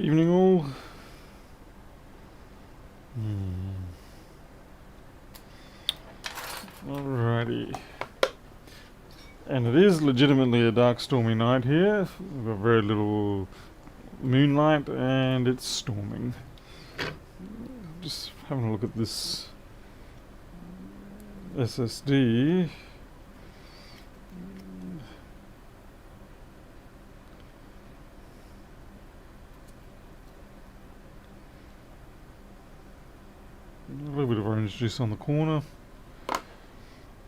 Evening all. Alrighty. And it is legitimately a dark stormy night here. We've got very little moonlight and it's storming. Just having a look at this SSD. A little bit of orange juice on the corner.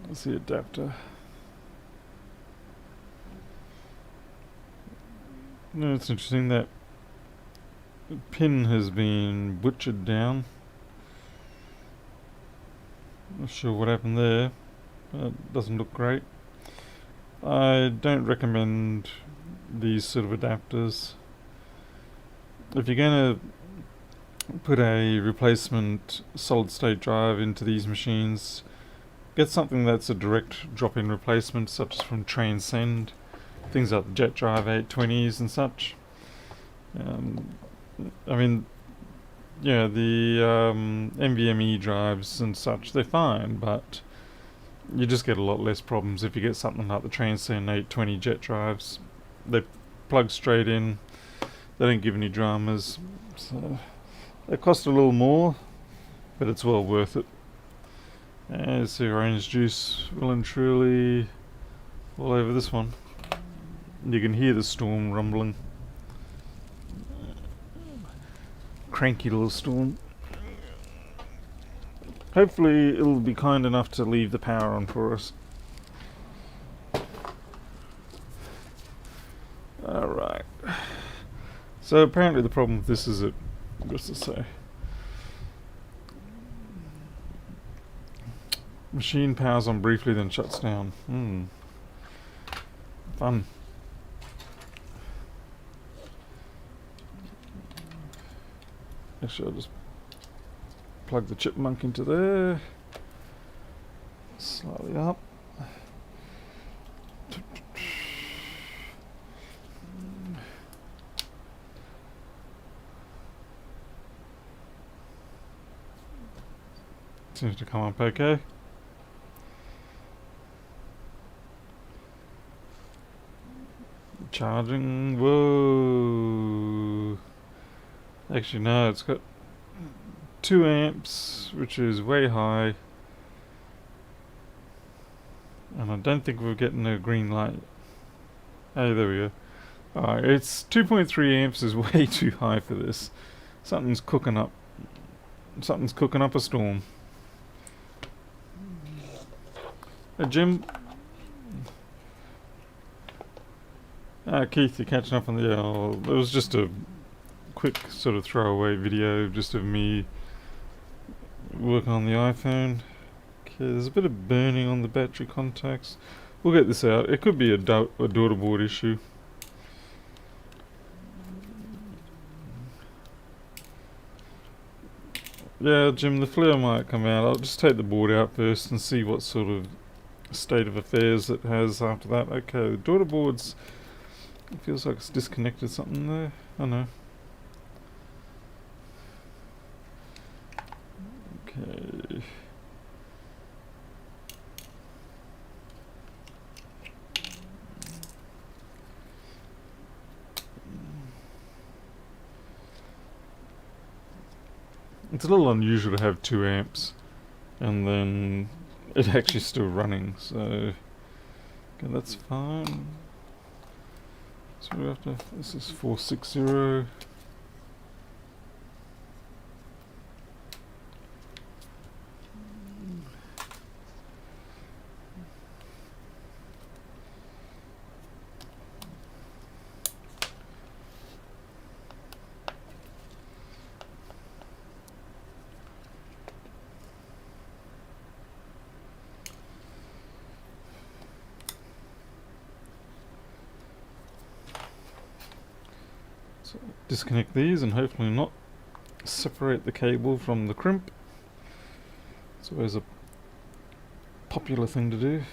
That's the adapter. No, it's interesting that pin has been butchered down. Not sure what happened there. It doesn't look great. I don't recommend these sort of adapters. If you're going to put a replacement solid state drive into these machines, get something that's a direct drop-in replacement, such as from Transcend, things like the Jet Drive 820s and such. I mean, yeah, the NVMe drives and such, they're fine, but you just get a lot less problems if you get something like the Transcend 820 Jet drives. They plug straight in, they don't give any dramas, so they cost a little more, but it's well worth it. There's the orange juice, well and truly all over this one. You can hear the storm rumbling. Cranky little storm. Hopefully it'll be kind enough to leave the power on for us. Alright. So apparently the problem with this is it, what's to say? Machine powers on briefly then shuts down. Fun. Actually, I'll just plug the chipmunk into there. Slightly up. Seems to come up okay. Charging. Whoa. Actually, no, it's got 2 amps, which is way high. And I don't think we're getting a green light. Oh, there we go. Alright, it's 2.3 amps is way too high for this. Something's cooking up. Something's cooking up a storm. Hey, Jim. Keith, you're catching up on the... it was just a quick sort of throwaway video just of me working on the iPhone. Okay, there's a bit of burning on the battery contacts. We'll get this out. It could be a daughter board issue. Yeah, Jim, the flare might come out. I'll just take the board out first and see what sort of state of affairs it has after that. Okay, the daughter board's... It feels like it's disconnected something there. Oh no. Okay. It's a little unusual to have 2 amps and then it actually still running, so okay, that's fine. So we have to, this is 460. So disconnect these and hopefully not separate the cable from the crimp. It's always a popular thing to do.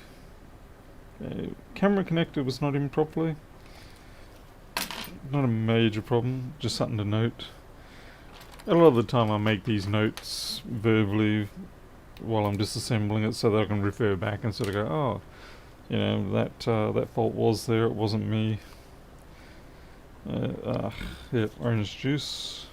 Okay, camera connector was not in properly. Not a major problem, just something to note. A lot of the time I make these notes verbally while I'm disassembling it so that I can refer back and sort of go, oh, you know, that fault was there, it wasn't me. Yeah, orange juice.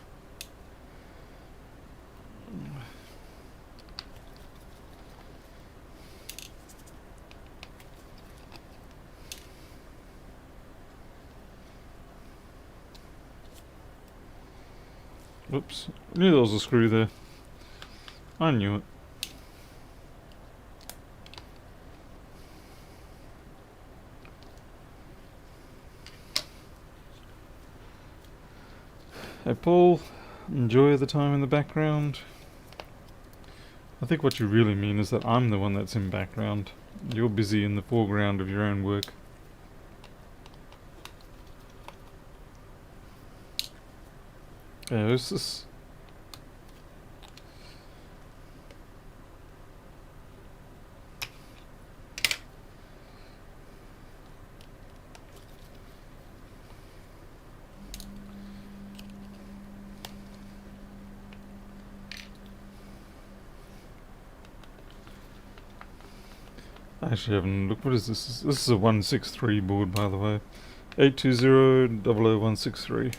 Whoops, I knew there was a screw there. I knew it. Hey Paul, enjoy the time in the background. I think what you really mean is that I'm the one that's in background. You're busy in the foreground of your own work. Yeah, this is... I actually haven't looked. What is this? This is a 163 board, by the way. 820-00163.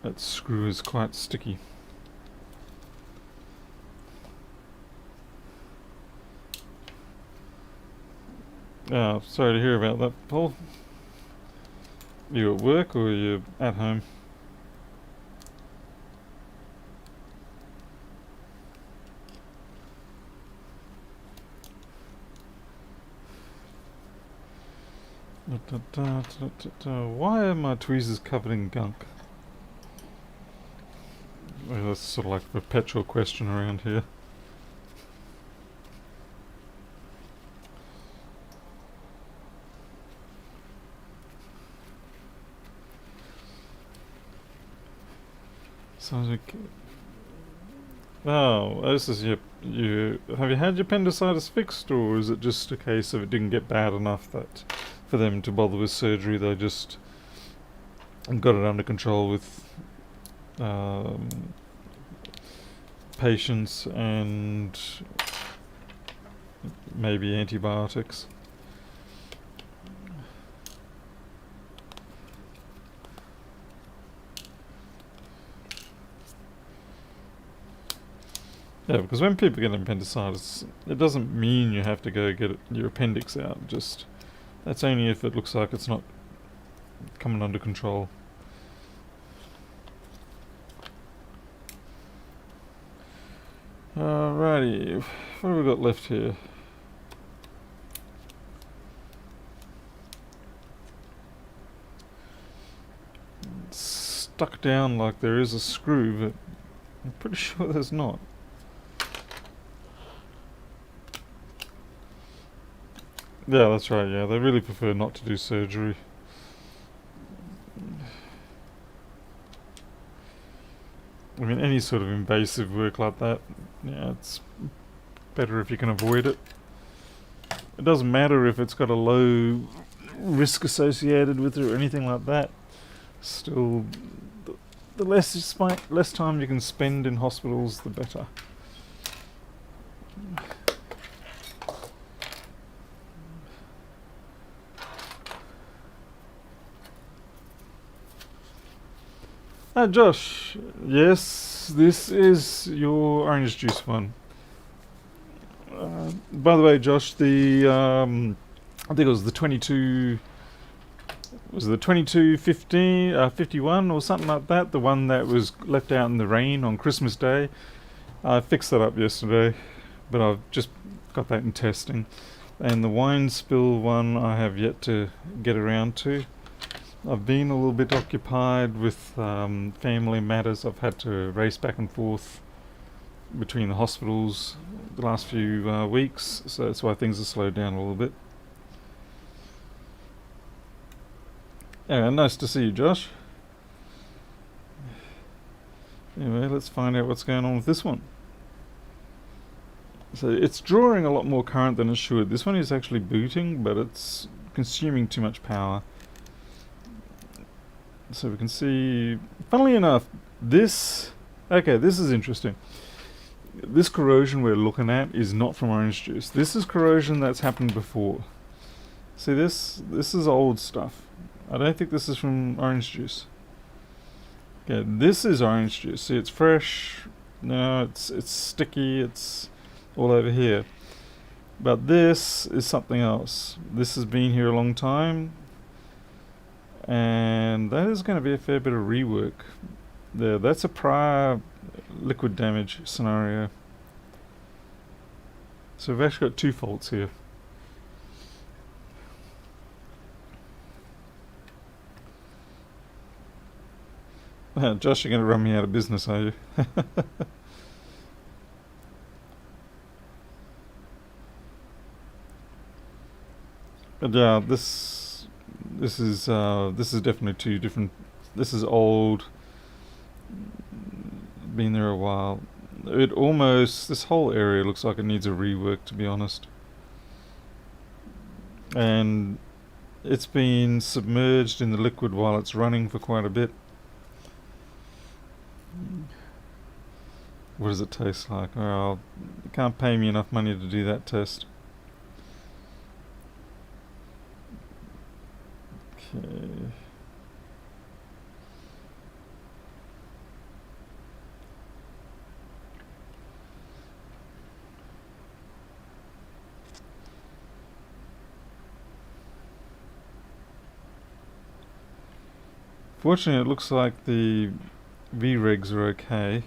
That screw is quite sticky. Oh, sorry to hear about that, Paul. You at work or you at home? Why are my tweezers covered in gunk? Well, that's sort of like a perpetual question around here. Sounds like... Oh, this is your... Have you had your appendicitis fixed, or is it just a case of it didn't get bad enough that for them to bother with surgery, they just got it under control with patience and maybe antibiotics? Yeah, because when people get appendicitis, it doesn't mean you have to go get your appendix out. Just that's only if it looks like it's not coming under control. Alrighty, what have we got left here? It's stuck down like there is a screw, but I'm pretty sure there's not. Yeah, that's right, yeah. They really prefer not to do surgery. I mean, any sort of invasive work like that, yeah, it's better if you can avoid it. It doesn't matter if it's got a low risk associated with it or anything like that. Still, the less time you can spend in hospitals, the better. Josh, yes, this is your orange juice one. By the way, Josh, the I think it was the 22. Was it the 2251 or something like that? The one that was left out in the rain on Christmas Day. I fixed that up yesterday, but I've just got that in testing. And the wine spill one I have yet to get around to. I've been a little bit occupied with family matters. I've had to race back and forth between the hospitals the last few weeks, so that's why things have slowed down a little bit. Yeah, nice to see you, Josh. Anyway, let's find out what's going on with this one. So it's drawing a lot more current than it should. This one is actually booting, but it's consuming too much power. So we can see, funnily enough, this... Okay, this is interesting. This corrosion we're looking at is not from orange juice. This is corrosion that's happened before. See this? This is old stuff. I don't think this is from orange juice. Okay, this is orange juice. See, it's fresh. No, it's sticky. It's all over here. But this is something else. This has been here a long time. And that is going to be a fair bit of rework. There, that's a prior liquid damage scenario. So we've actually got two faults here. Josh, you're going to run me out of business, are you? But yeah, this is definitely two different. This is old. Been there a while. It almost, this whole area looks like it needs a rework, to be honest. And it's been submerged in the liquid while it's running for quite a bit. What does it taste like? Well, you can't pay me enough money to do that test. Okay. Fortunately, it looks like the V-regs are okay.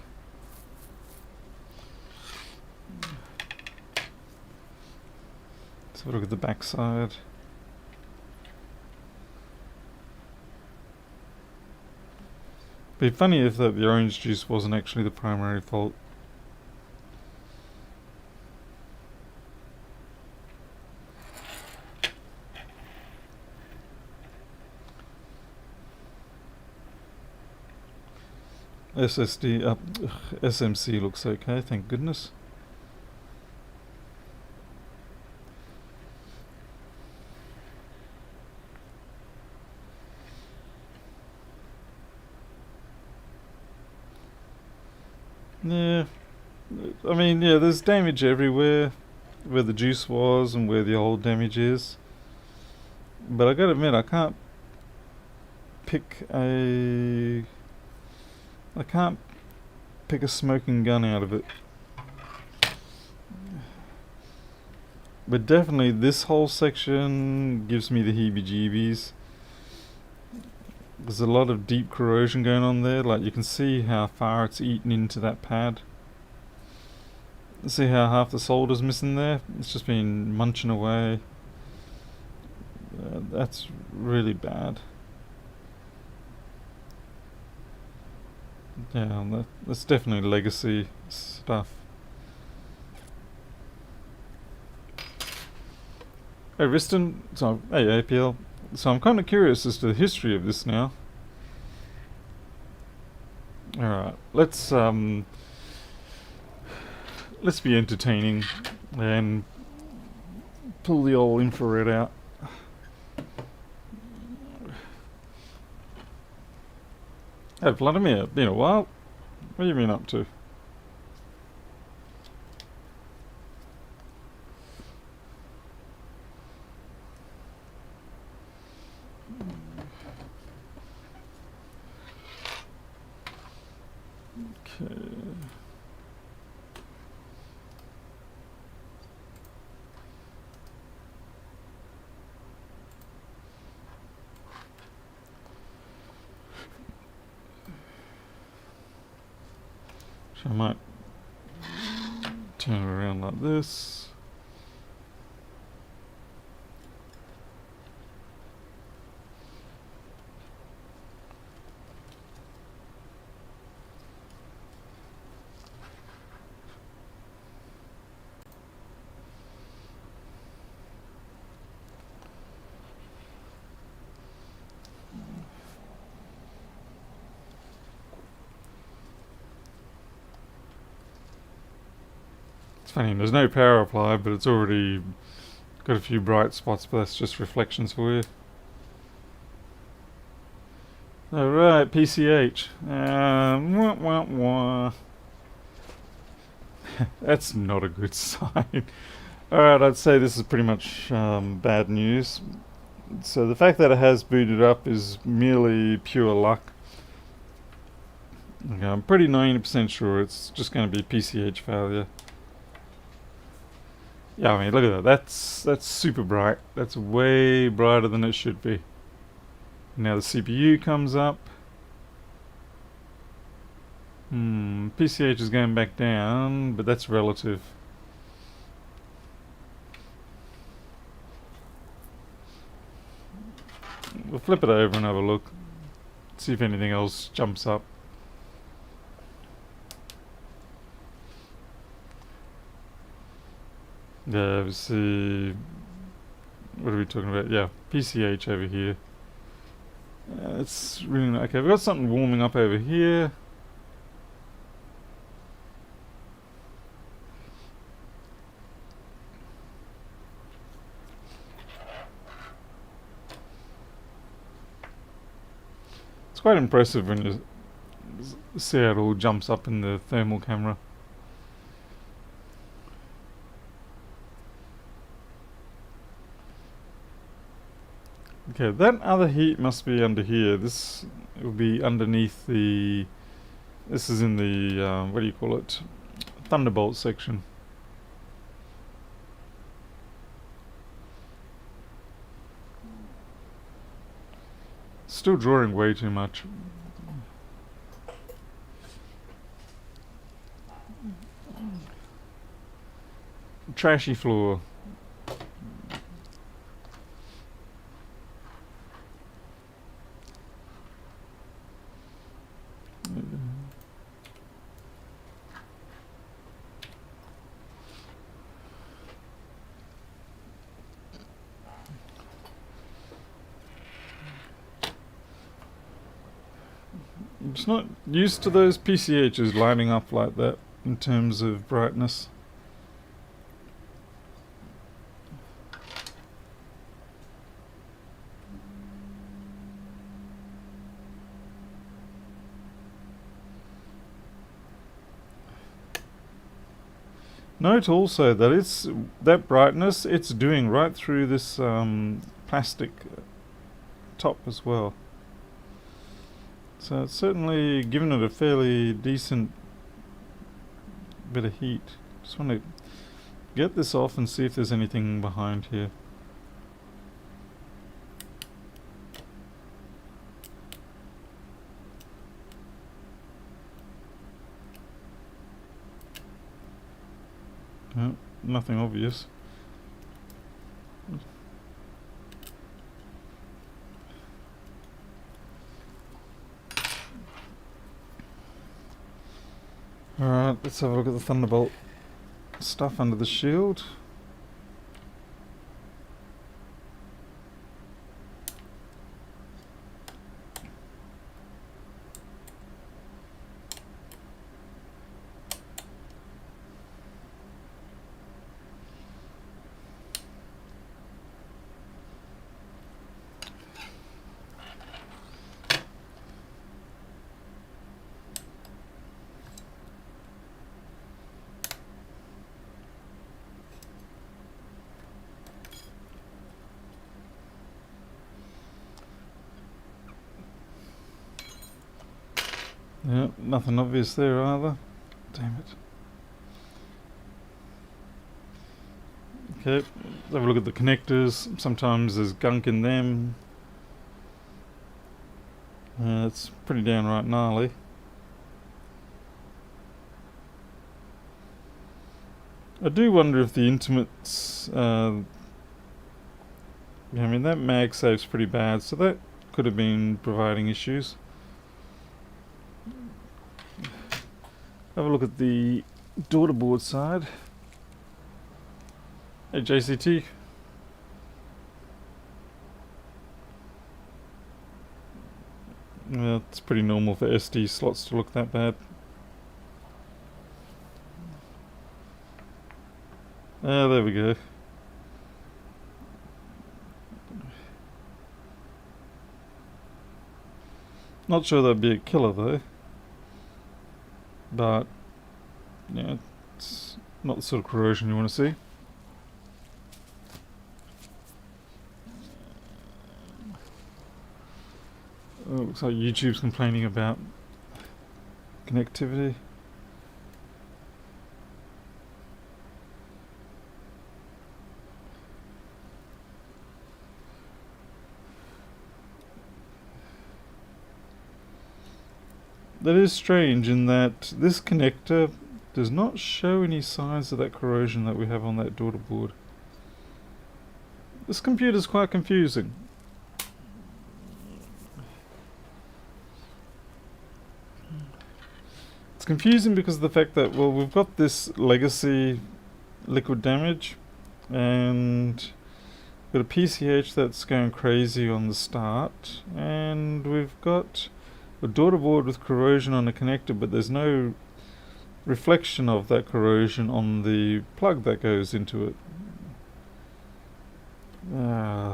Let's have a look at the backside. Be funny if the orange juice wasn't actually the primary fault. SMC looks okay, thank goodness. Yeah, I mean, yeah, there's damage everywhere, where the juice was and where the old damage is. But I gotta admit, I can't pick a smoking gun out of it. But definitely this whole section gives me the heebie-jeebies. There's a lot of deep corrosion going on there. Like, you can see how far it's eaten into that pad. See how half the solder's missing there? It's just been munching away. That's really bad. Yeah, that's definitely legacy stuff. Hey Riston, so hey APL. So I'm kind of curious as to the history of this now. Alright, let's be entertaining and pull the old infrared out. Hey Vladimir, been a while. What have you been up to? Okay. So I might turn it around like this. It's funny, there's no power applied, but it's already got a few bright spots, but that's just reflections for you. Alright, PCH. Wah, wah, wah. That's not a good sign. Alright, I'd say this is pretty much bad news. So the fact that it has booted up is merely pure luck. Okay, I'm pretty 90% sure it's just going to be PCH failure. Yeah, I mean, look at that. That's super bright. That's way brighter than it should be. Now the CPU comes up. PCH is going back down, but that's relative. We'll flip it over and have a look. See if anything else jumps up. Yeah, we see. What are we talking about? Yeah, PCH over here. It's really not okay. We've got something warming up over here. It's quite impressive when you see how it all jumps up in the thermal camera. Okay, that other heat must be under here. This will be underneath the... This is in the, what do you call it? Thunderbolt section. Still drawing way too much. Trashy floor. I'm just not used to those PCHs lining up like that in terms of brightness. Note also that that brightness it's doing right through this plastic top as well. So it's certainly given it a fairly decent bit of heat. Just want to get this off and see if there's anything behind here. No, nothing obvious. Alright, let's have a look at the Thunderbolt stuff under the shield. Yeah, nothing obvious there either. Damn it. Okay, let's have a look at the connectors. Sometimes there's gunk in them. It's pretty downright gnarly. I do wonder if the intimates... yeah, I mean that MagSafe's pretty bad, so that could have been providing issues. Have a look at the daughter board side. Hey JCT. Well, it's pretty normal for SD slots to look that bad. There we go. Not sure that'd be a killer though. But, yeah, it's not the sort of corrosion you want to see. Oh, looks like YouTube's complaining about connectivity. That is strange in that this connector does not show any signs of that corrosion that we have on that daughter board. This computer's quite confusing. It's confusing because of the fact that, well, we've got this legacy liquid damage and we've got a PCH that's going crazy on the start, and we've got a daughter board with corrosion on the connector, but there's no reflection of that corrosion on the plug that goes into it.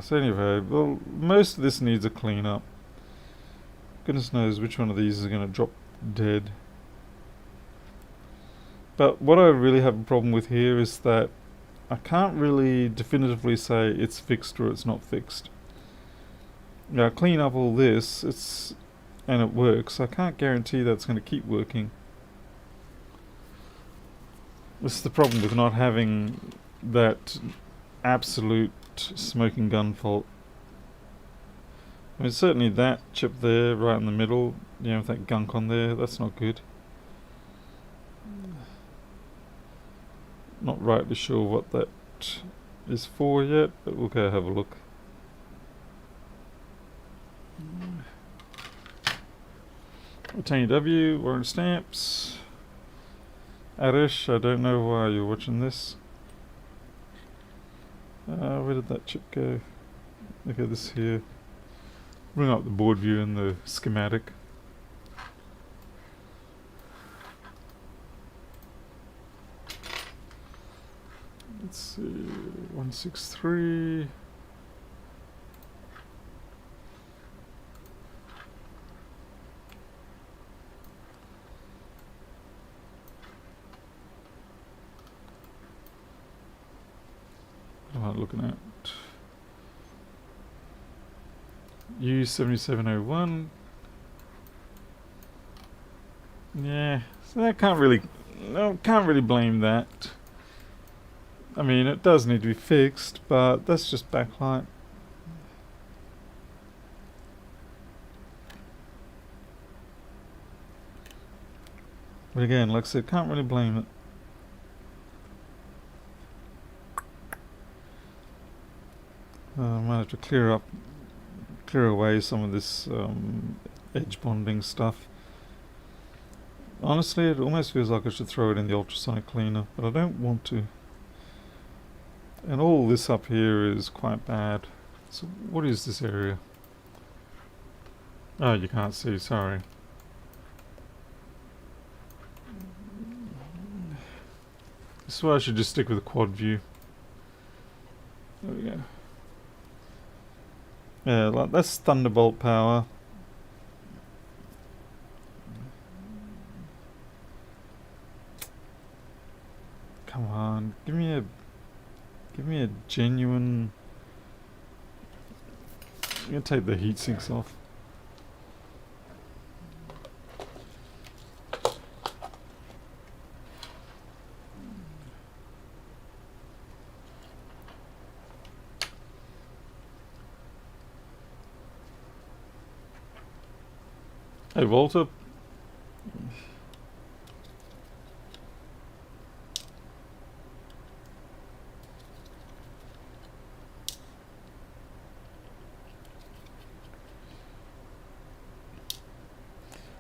So anyway, well, most of this needs a clean up. Goodness knows which one of these is going to drop dead. But what I really have a problem with here is that I can't really definitively say it's fixed or it's not fixed. Now, clean up all this, and it works. I can't guarantee that it's going to keep working. This is the problem with not having that absolute smoking gun fault. I mean, certainly that chip there, right in the middle, you know, with that gunk on there, that's not good. Not rightly sure what that is for yet, but we'll go have a look. Tiny W, Warren Stamps. Arish, I don't know why you're watching this. Where did that chip go? Look at this here. Bring up the board view and the schematic. Let's see, 163. What am I looking at? A1708. Yeah, so I can't really blame that. I mean, it does need to be fixed, but that's just backlight. But again, like I said, can't really blame it. I might have to clear away some of this edge bonding stuff. Honestly, it almost feels like I should throw it in the ultrasonic cleaner, but I don't want to. And all this up here is quite bad. So what is this area? Oh, you can't see, sorry. This is why I should just stick with a quad view. There we go. Yeah, like that's Thunderbolt power. Come on, give me a genuine. I'm gonna take the heat sinks off. Hey Walter.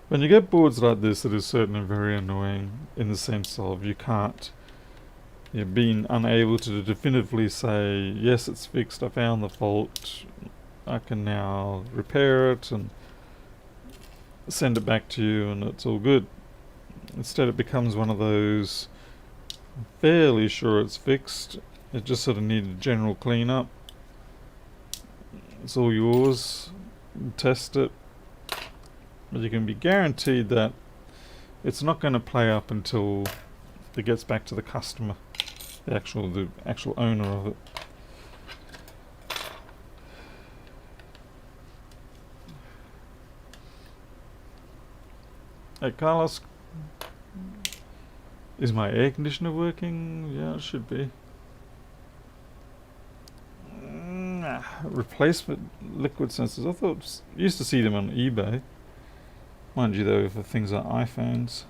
When you get boards like this, it is certainly very annoying in the sense of you're being unable to definitively say, yes, it's fixed, I found the fault, I can now repair it and send it back to you and it's all good. Instead it becomes one of those, Fairly sure it's fixed. It just sort of needed a general cleanup. It's all yours. Test it. But you can be guaranteed that it's not going to play up until it gets back to the customer, the actual owner of it. Hey Carlos, is my air conditioner working? Yeah, it should be. Replacement liquid sensors. I thought used to see them on eBay. Mind you though, for things like iPhones.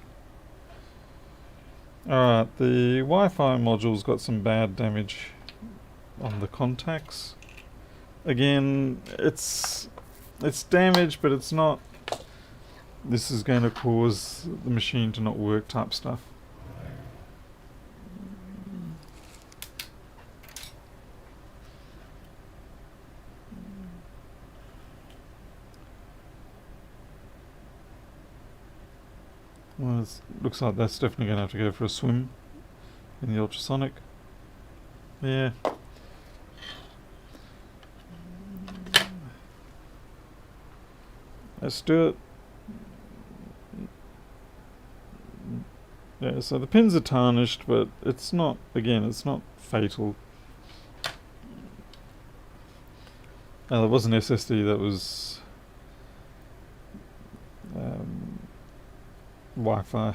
Alright, the Wi-Fi module's got some bad damage on the contacts. Again, it's damaged, but it's not this is going to cause the machine to not work type stuff. Well, it looks like that's definitely going to have to go for a swim in the ultrasonic. Yeah. Let's do it. Yeah, so the pins are tarnished, but it's not, again, it's not fatal. There was an SSD that was Wi-Fi.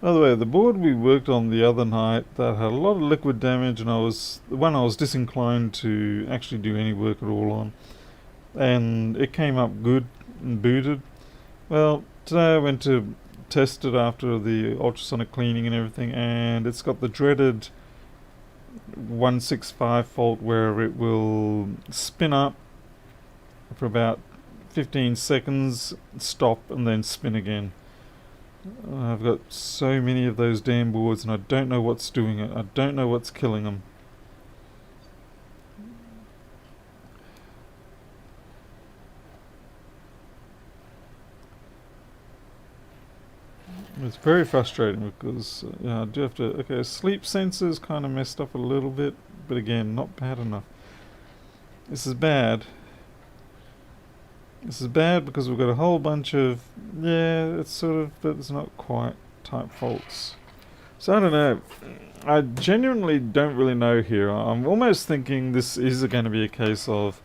By the way, the board we worked on the other night that had a lot of liquid damage, and I was disinclined to actually do any work at all on, and it came up good and booted. Well, today I went to test it after the ultrasonic cleaning and everything, and it's got the dreaded 165 fault where it will spin up for about 15 seconds, stop, and then spin again. I've got so many of those damn boards and I don't know what's doing it. I don't know what's killing them. It's very frustrating because I do have to... Okay, sleep sensors kind of messed up a little bit, but again, not bad enough. This is bad. This is bad because we've got a whole bunch of, it's sort of, but it's not quite type faults. So I don't know. I genuinely don't really know here. I'm almost thinking this is going to be a case of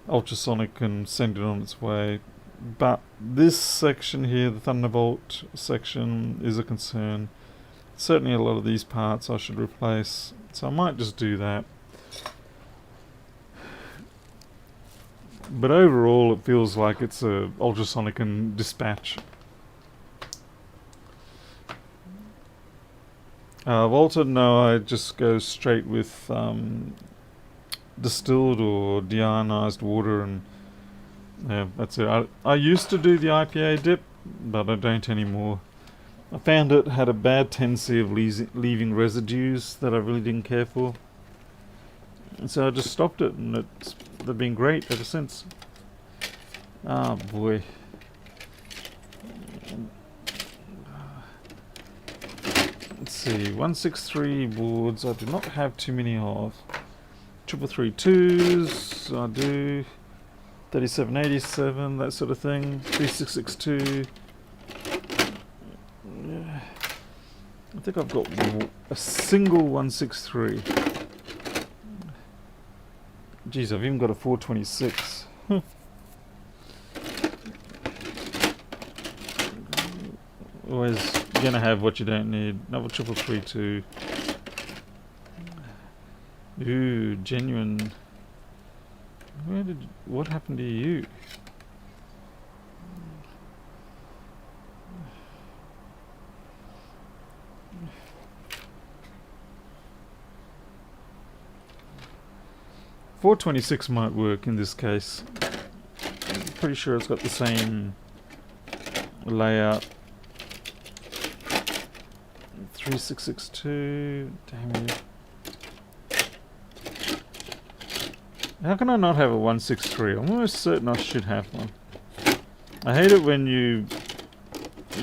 ultrasonic and send it on its way. But this section here, the Thunderbolt section, is a concern. Certainly a lot of these parts I should replace. So I might just do that. But overall, it feels like it's a ultrasonic and dispatch. Volta, no, I just go straight with distilled or deionized water, and yeah, that's it. I used to do the IPA dip, but I don't anymore. I found it had a bad tendency of leaving residues that I really didn't care for. And so I just stopped it, and they've been great ever since. Oh boy. Let's see, 163 boards I do not have too many of. 3332s, I do. 3787, that sort of thing. 3662. Yeah. I think I've got a single 163. Geez, I've even got a 426. Always gonna have what you don't need. Novel 3332. Ooh, genuine. What happened to you? .426 might work in this case. I'm pretty sure it's got the same layout. 3662. Damn it. How can I not have a 163? I'm almost certain I should have one. I hate it when you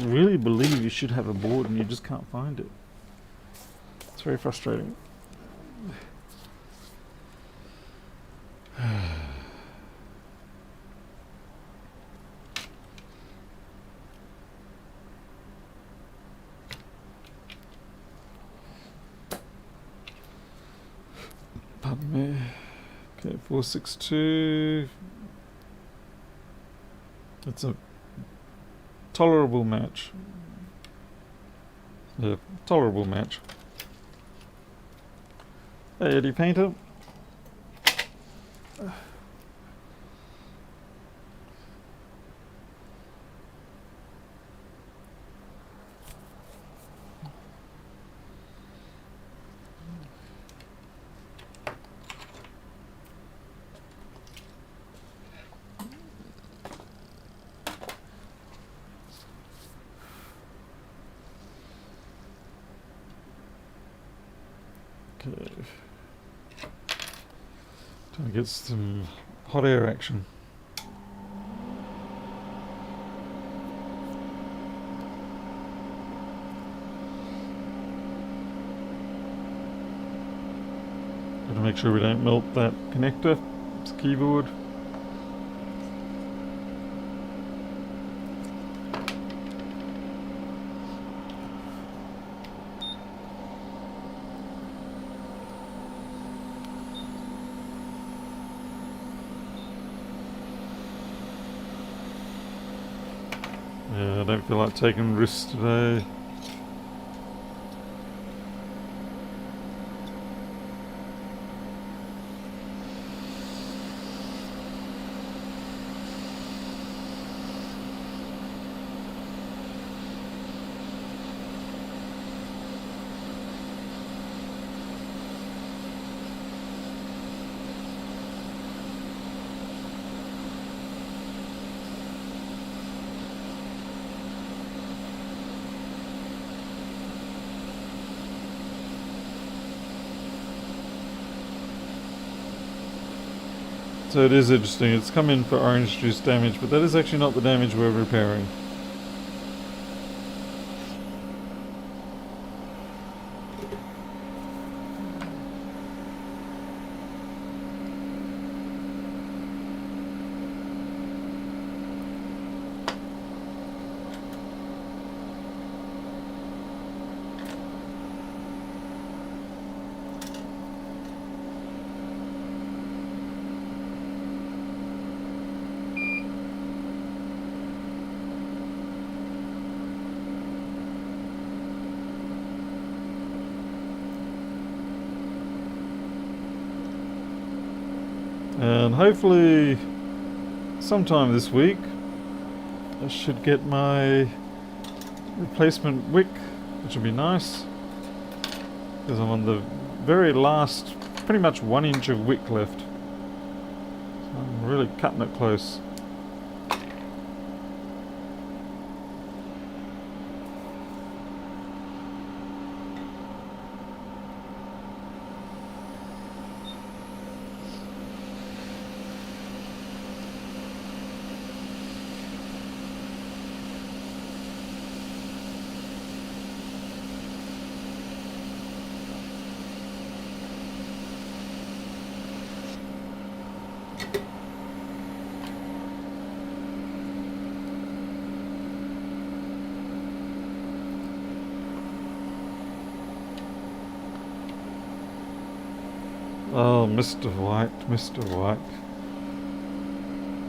really believe you should have a board and you just can't find it. It's very frustrating. Pardon me. Okay, 462. It's a tolerable match. Yeah, tolerable match. Hey, Eddie Painter. Okay. Trying to get some hot air action. Gotta make sure we don't melt that connector. It's keyboard. Yeah, I don't feel like taking risks today. So it is interesting, it's come in for orange juice damage, but that is actually not the damage we're repairing. And hopefully sometime this week I should get my replacement wick, which will be nice, because I'm on the very last, pretty much 1 inch of wick left. So I'm really cutting it close. Oh, Mr. White, Mr. White.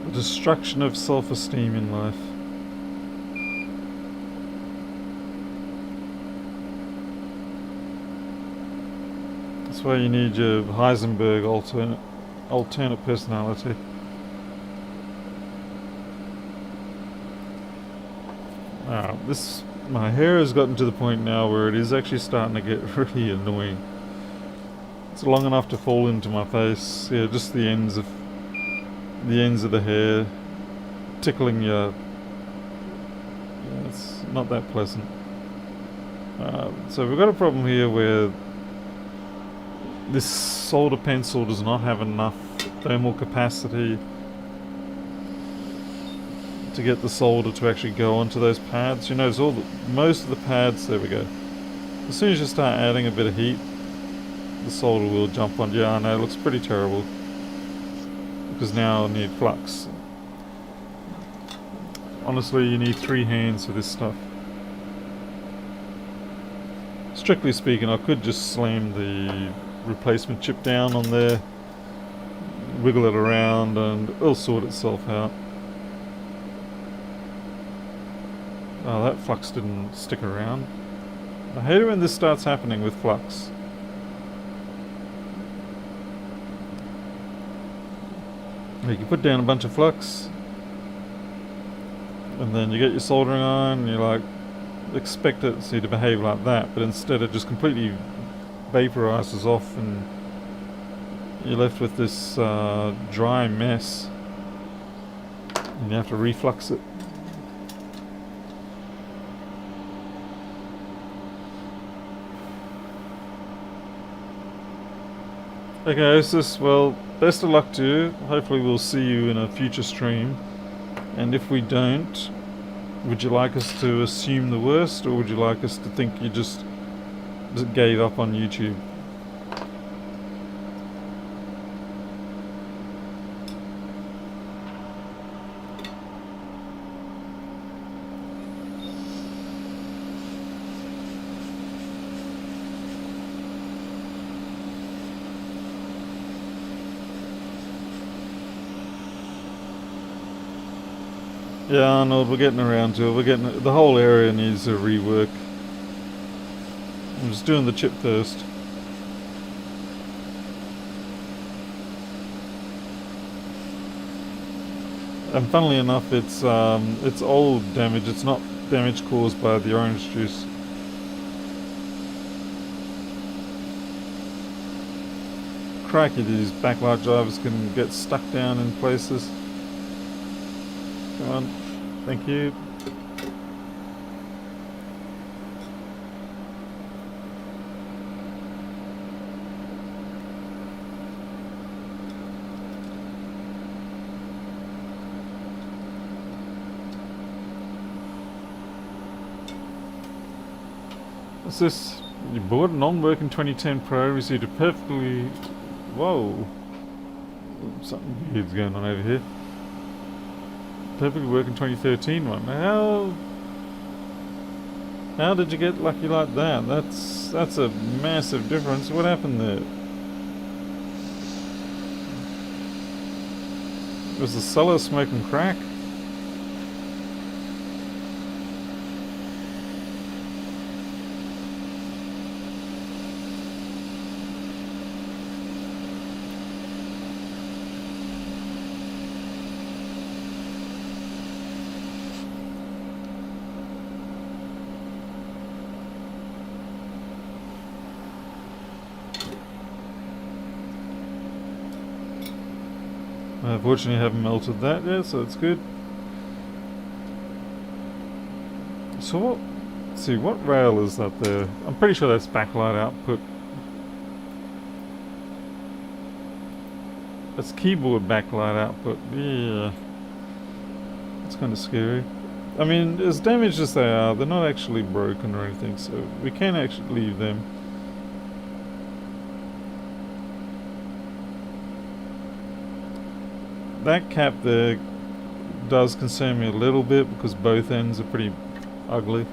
The destruction of self-esteem in life. That's why you need your Heisenberg alternate personality. My hair has gotten to the point now where it is actually starting to get really annoying. It's long enough to fall into my face. Yeah, just the ends of the hair tickling your. Yeah, it's not that pleasant. So we've got a problem here where this solder pencil does not have enough thermal capacity to get the solder to actually go onto those pads. You notice most of the pads, there we go. As soon as you start adding a bit of heat, the solder will jump on. Yeah, I know, it looks pretty terrible. Because now I need flux. Honestly, you need 3 hands for this stuff. Strictly speaking, I could just slam the replacement chip down on there, wiggle it around, and it'll sort itself out. Oh, that flux didn't stick around. I hate it when this starts happening with flux. You can put down a bunch of flux, and then you get your soldering on, and you like expect it to behave like that, but instead it just completely vaporizes off, and you're left with this dry mess, and you have to reflux it. Okay, Osis, well, best of luck to you. Hopefully we'll see you in a future stream. And if we don't, would you like us to assume the worst, or would you like us to think you just gave up on YouTube? Yeah, Arnold, we're getting around to it. The whole area needs a rework. I'm just doing the chip first. And funnily enough, it's old damage. It's not damage caused by the orange juice. Crikey, these backlight drivers can get stuck down in places. Come on, thank you. What's this? You bought a non-working 2010 Pro, received a perfectly... Whoa. Something weird's going on over here. Perfectly working 2013 one. How did you get lucky like that? That's a massive difference. What happened there? Was the seller smoking crack? Unfortunately, I haven't melted that yet, so it's good. So let's see, what rail is that there? I'm pretty sure that's backlight output. That's keyboard backlight output. Yeah. It's kind of scary. I mean, as damaged as they are, they're not actually broken or anything, so we can actually leave them. That cap there does concern me a little bit because both ends are pretty ugly.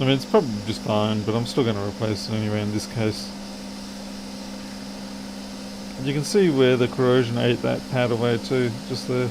I mean, it's probably just fine, but I'm still going to replace it anyway in this case. And you can see where the corrosion ate that pad away too, just there.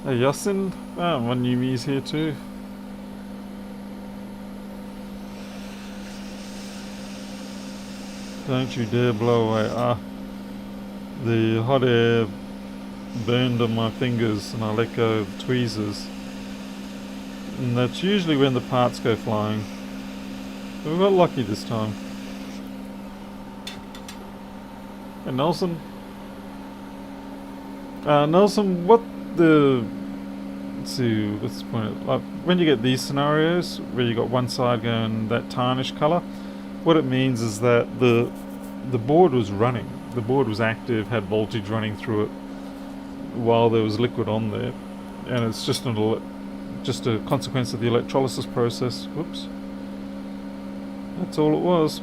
Hey Yasin, my newbie's here too. Don't you dare blow away. The hot air burned on my fingers and I let go of the tweezers. And that's usually when the parts go flying. But we got lucky this time. And Nelson? Nelson, what the... Let's see, what's the point? Like, when you get these scenarios, where you got one side going that tarnish colour, what it means is that the board was running. The board was active, had voltage running through it while there was liquid on there. And it's just a consequence of the electrolysis process. Whoops. That's all it was.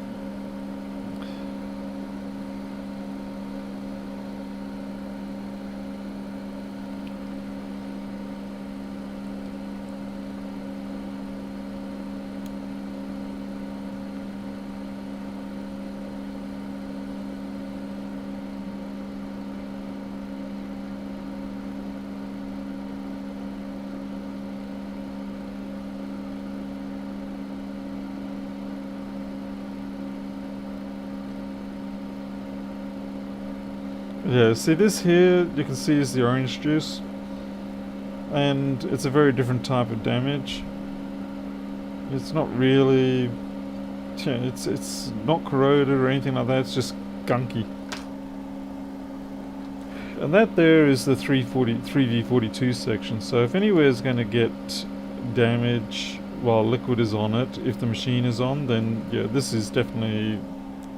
Yeah, see this here, you can see is the orange juice. And it's a very different type of damage. It's not really... Yeah, it's not corroded or anything like that, it's just gunky. And that there is the 3V42 section, so if anywhere is going to get damage while liquid is on it, if the machine is on, then yeah, this is definitely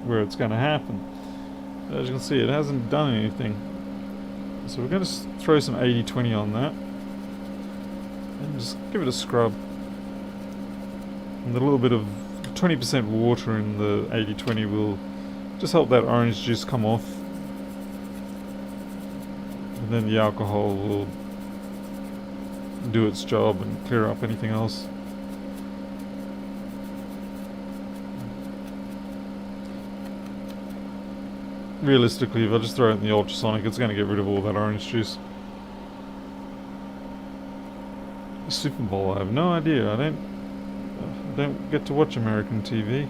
where it's going to happen. As you can see, it hasn't done anything. So we're going to throw some 80-20 on that. And just give it a scrub. And a little bit of 20% water in the 80-20 will just help that orange juice come off. And then the alcohol will do its job and clear up anything else. Realistically, if I just throw it in the ultrasonic, it's going to get rid of all that orange juice. Super Bowl, I have no idea. I don't get to watch American TV.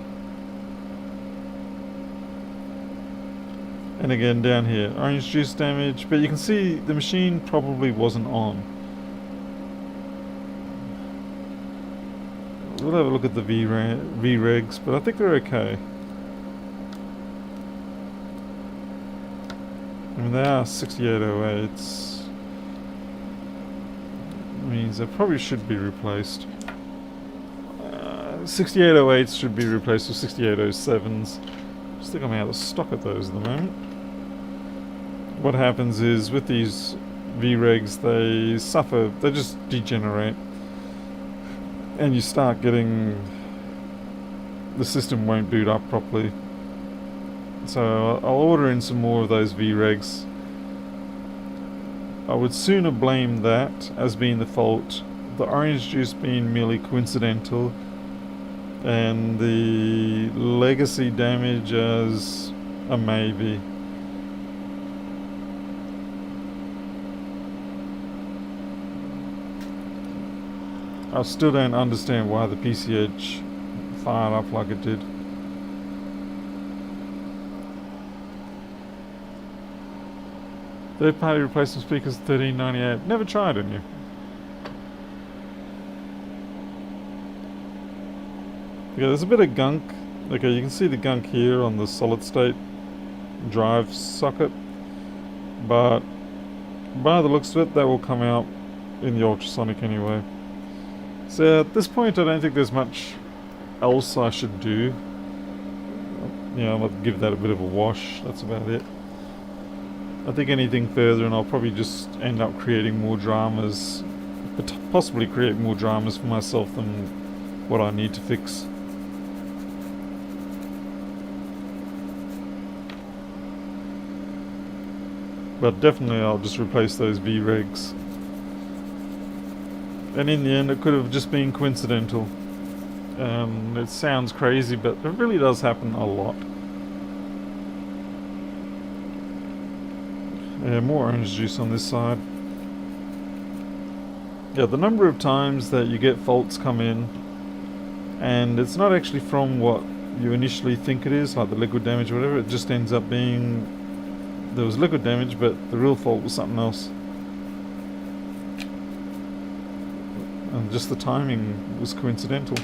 And again, down here, orange juice damage, but you can see the machine probably wasn't on. We'll have a look at the V-regs, but I think they're okay. I mean, they are 6808s. Means they probably should be replaced. 6808s should be replaced with 6807s. Just think I'm out of stock at those at the moment. What happens is with these V-regs, they suffer, they just degenerate. And you start getting... the system won't boot up properly. So I'll order in some more of those V-regs. I would sooner blame that as being the fault, the orange juice being merely coincidental, and the legacy damage as a maybe. I still don't understand why the PCH fired up like it did. Third-party replacement speakers 1398. Never tried any. Okay, there's a bit of gunk. Okay, you can see the gunk here on the solid-state drive socket, but by the looks of it, that will come out in the ultrasonic anyway. So at this point, I don't think there's much else I should do. Yeah, I'll give that a bit of a wash. That's about it. I think anything further, and I'll probably just end up creating more dramas, but possibly create more dramas for myself than what I need to fix. But definitely I'll just replace those V-regs. And in the end, it could have just been coincidental. It sounds crazy, but it really does happen a lot. Yeah, more orange juice on this side. Yeah, the number of times that you get faults come in, and it's not actually from what you initially think it is, like the liquid damage or whatever, it just ends up being there was liquid damage, but the real fault was something else. And just the timing was coincidental.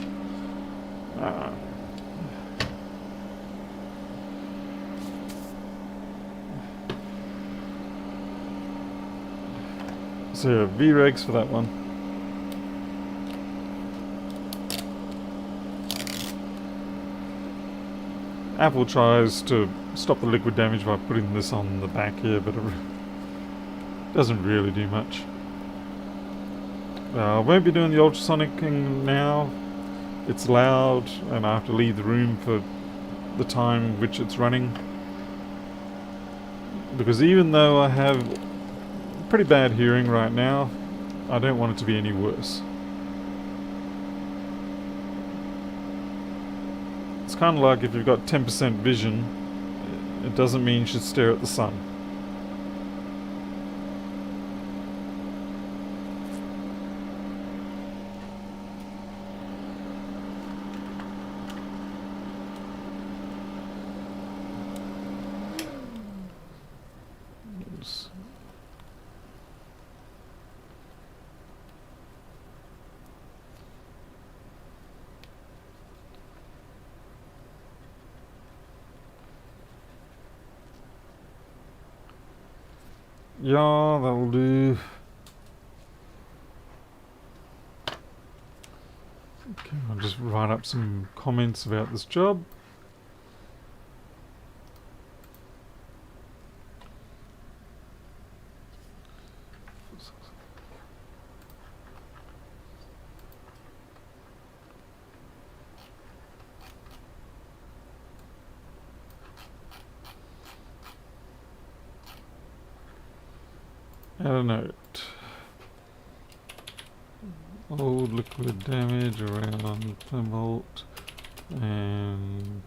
So V-regs for that one. Apple tries to stop the liquid damage by putting this on the back here, but it doesn't really do much. I won't be doing the ultrasonicing now. It's loud and I have to leave the room for the time which it's running. Because even though I have pretty bad hearing right now, I don't want it to be any worse. It's kind of like if you've got 10% vision, it doesn't mean you should stare at the sun. Yeah, that'll do. Okay, I'll just write up some comments about this job. Add a note. Old liquid damage around Plymouth and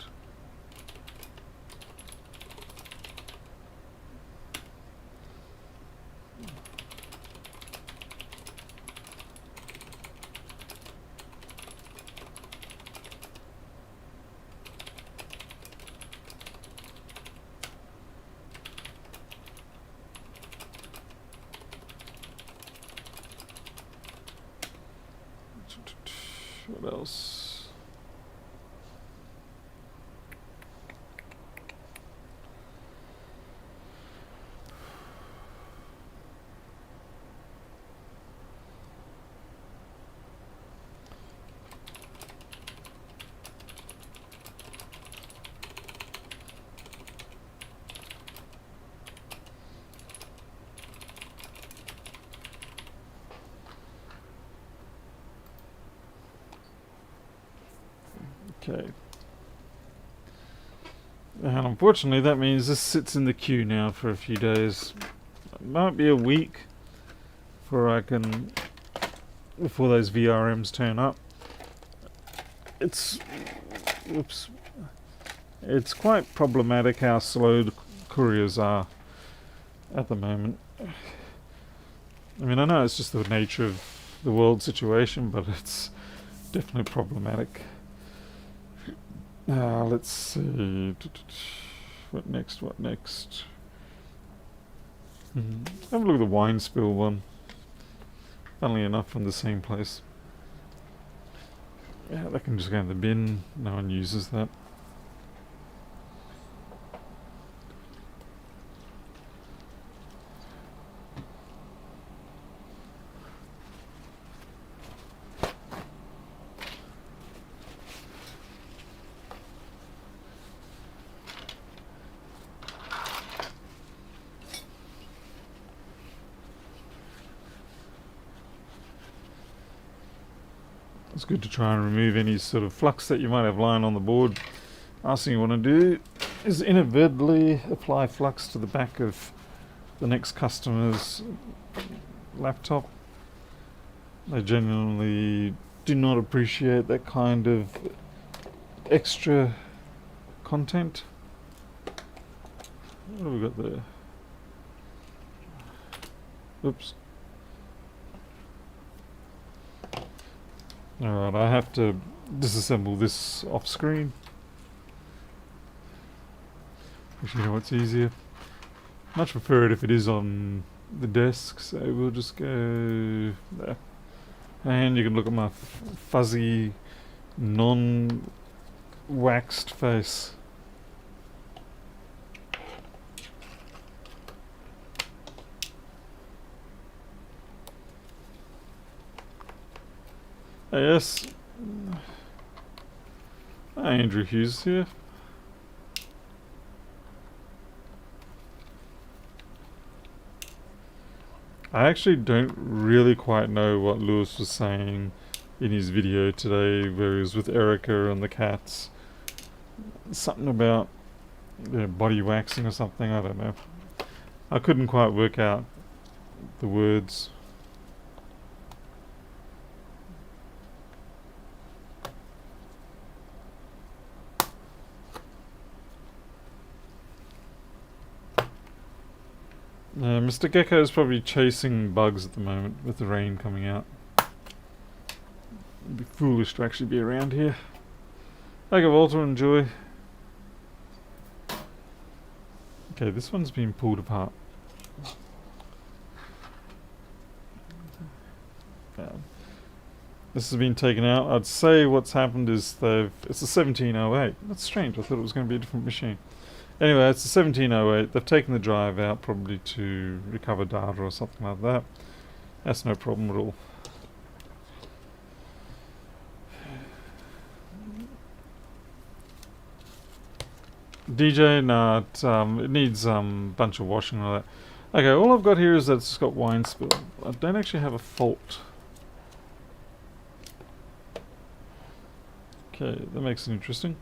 what else? Okay. And unfortunately that means this sits in the queue now for a few days. It might be a week before those VRMs turn up. It's quite problematic how slow the couriers are at the moment. I mean, I know it's just the nature of the world situation, but it's definitely problematic. Let's see. What next? What next? Have a look at the wine spill one. Funnily enough, from the same place. Yeah, that can just go in the bin. No one uses that. It's good to try and remove any sort of flux that you might have lying on the board. Last thing you want to do is inadvertently apply flux to the back of the next customer's laptop. They genuinely do not appreciate that kind of extra content. What have we got there? Oops. Alright, I have to disassemble this off screen. Actually, you know what's easier? Much prefer it if it is on the desk, so we'll just go there. And you can look at my fuzzy, non-waxed face. Yes. Andrew Hughes here. I actually don't really quite know what Lewis was saying in his video today where he was with Erica and the cats. Something about body waxing or something, I don't know. I couldn't quite work out the words. Mr. Gecko is probably chasing bugs at the moment with the rain coming out. It'd be foolish to actually be around here. Okay, Walter, enjoy. Okay, this one's been pulled apart. This has been taken out. I'd say what's happened is it's a 1708. That's strange, I thought it was going to be a different machine. Anyway, it's a 1708. They've taken the drive out probably to recover data or something like that. That's no problem at all. DJ, nah, it needs a bunch of washing and all that. Okay, all I've got here is that it's got wine spill. I don't actually have a fault. Okay, that makes it interesting.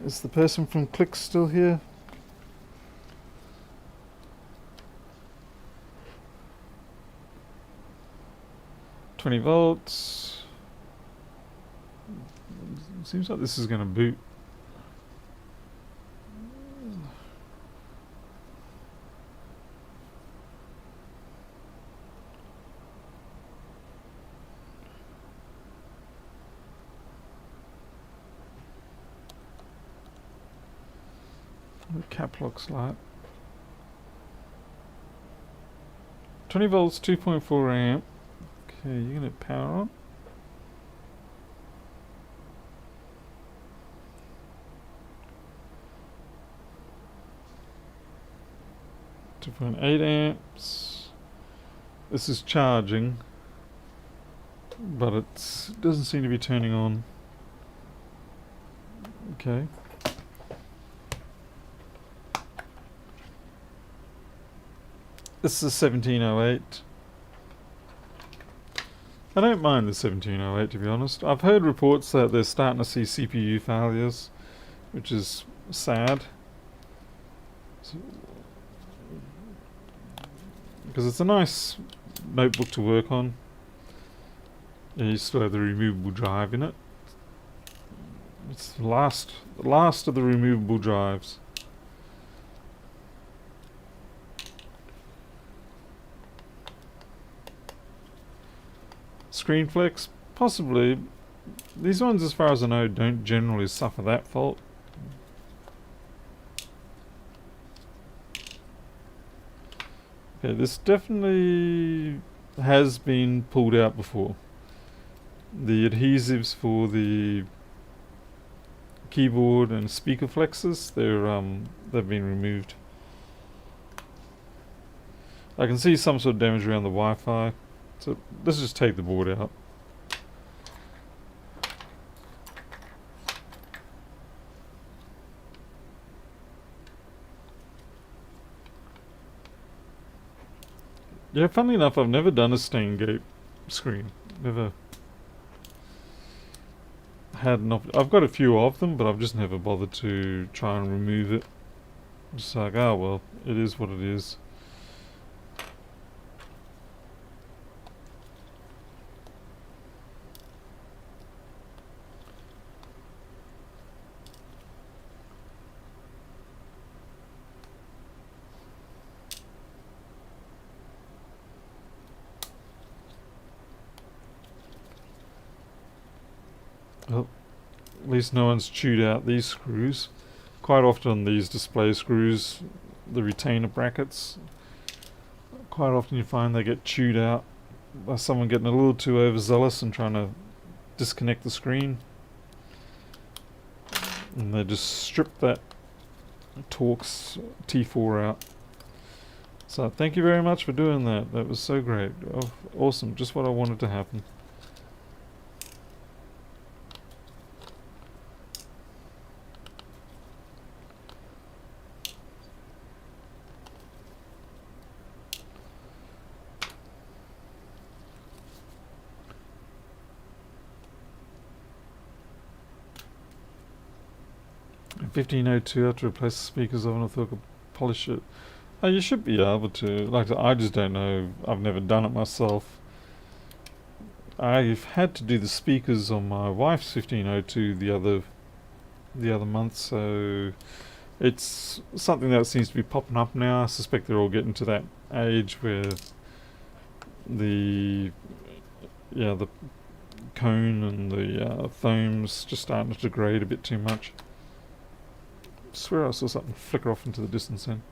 Is the person from Click still here? $20 volts. Seems like this is going to boot. The cap lock's light. 20 volts, 2.4 amp. Okay, you're gonna power on. .8 amps. This is charging, but it doesn't seem to be turning on. Okay. This is a 1708. I don't mind the 1708 to be honest. I've heard reports that they're starting to see CPU failures, which is sad. Because it's a nice notebook to work on. Yeah, you still have the removable drive in it. It's the last of the removable drives. screen flex? Possibly. These ones, as far as I know, don't generally suffer that fault. Okay, this definitely has been pulled out before. The adhesives for the keyboard and speaker flexes, they've been removed. I can see some sort of damage around the Wi-Fi, so let's just take the board out. Yeah, funnily enough, I've never done a stain gate screen. Never had an I've got a few of them, but I've just never bothered to try and remove it. Just like, oh well, it is what it is. Well, at least no one's chewed out these screws. Quite often these display screws, the retainer brackets, quite often you find they get chewed out by someone getting a little too overzealous and trying to disconnect the screen. And they just strip that Torx T4 out. So thank you very much for doing that. That was so great. Oh, awesome. Just what I wanted to happen. A1708, I have to replace the speakers of, and I thought I could polish it. Oh, you should be able to. Like, I just don't know. I've never done it myself. I've had to do the speakers on my wife's 1502 the other month, so it's something that seems to be popping up now. I suspect they're all getting to that age where the cone and the foam's just starting to degrade a bit too much. I swear I saw something flicker off into the distance then.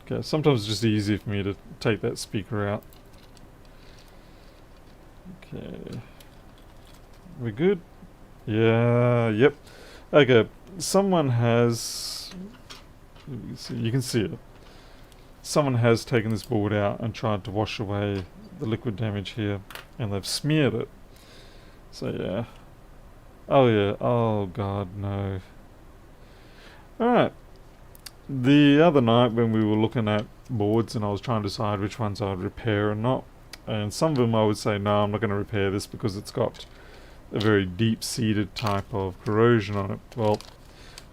Okay, sometimes it's just easier for me to take that speaker out. Okay. We good? Yeah, yep. Okay, someone has... You can see it. Someone has taken this board out and tried to wash away the liquid damage here, and they've smeared it. So yeah. Oh yeah, oh god, no. Alright. The other night when we were looking at boards and I was trying to decide which ones I'd repair or not, and some of them I would say, no, I'm not going to repair this because it's got a very deep-seated type of corrosion on it. Well,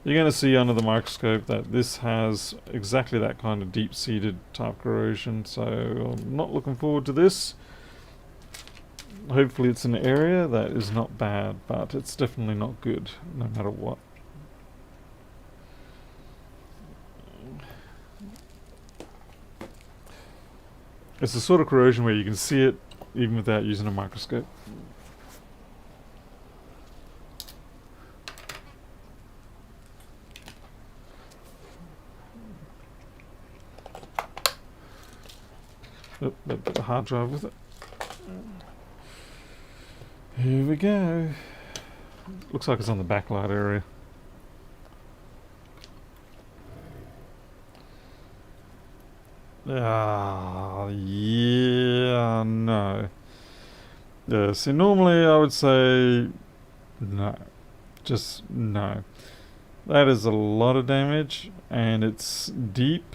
you're going to see under the microscope that this has exactly that kind of deep-seated type corrosion, so I'm not looking forward to this. Hopefully it's an area that is not bad, but it's definitely not good, no matter what. It's the sort of corrosion where you can see it even without using a microscope. Oh, they've got the hard drive with it. Here we go. Looks like it's on the backlight area. Ah, yeah, no. Yeah, see, normally I would say no. Just no. That is a lot of damage, and it's deep.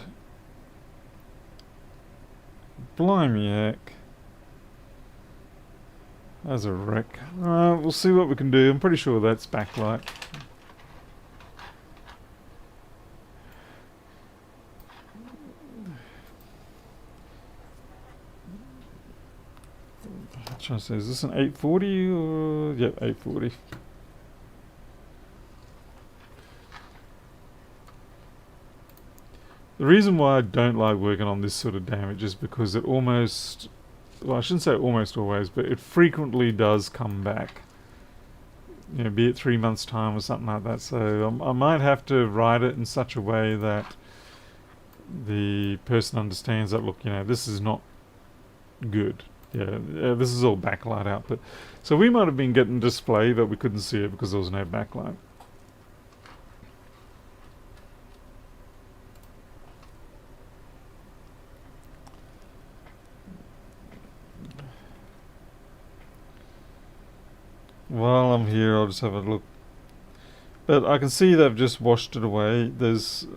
Blimey heck. That's a wreck. We'll see what we can do. I'm pretty sure that's backlight. I'm trying to say, is this an 840 or... Yep, 840. The reason why I don't like working on this sort of damage is because it almost well, I shouldn't say almost always, but it frequently does come back. You know, be it 3 months' time or something like that. So I might have to write it in such a way that the person understands that, look, you know, this is not good. Yeah, this is all backlight output. So we might have been getting display, but we couldn't see it because there was no backlight. While I'm here, I'll just have a look. But I can see they've just washed it away. There's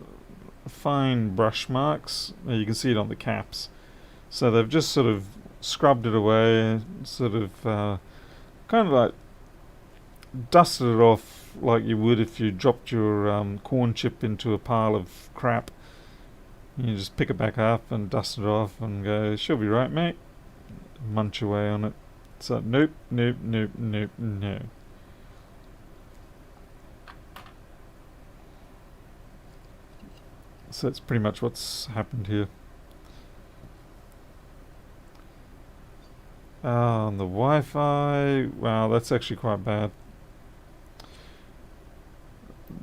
fine brush marks. You can see it on the caps. So they've just sort of scrubbed it away, sort of kind of like dusted it off like you would if you dropped your corn chip into a pile of crap. You just pick it back up and dust it off and go, she'll be right, mate. Munch away on it. So nope, nope, nope, nope, no. So that's pretty much what's happened here. On the Wi-Fi, wow, that's actually quite bad.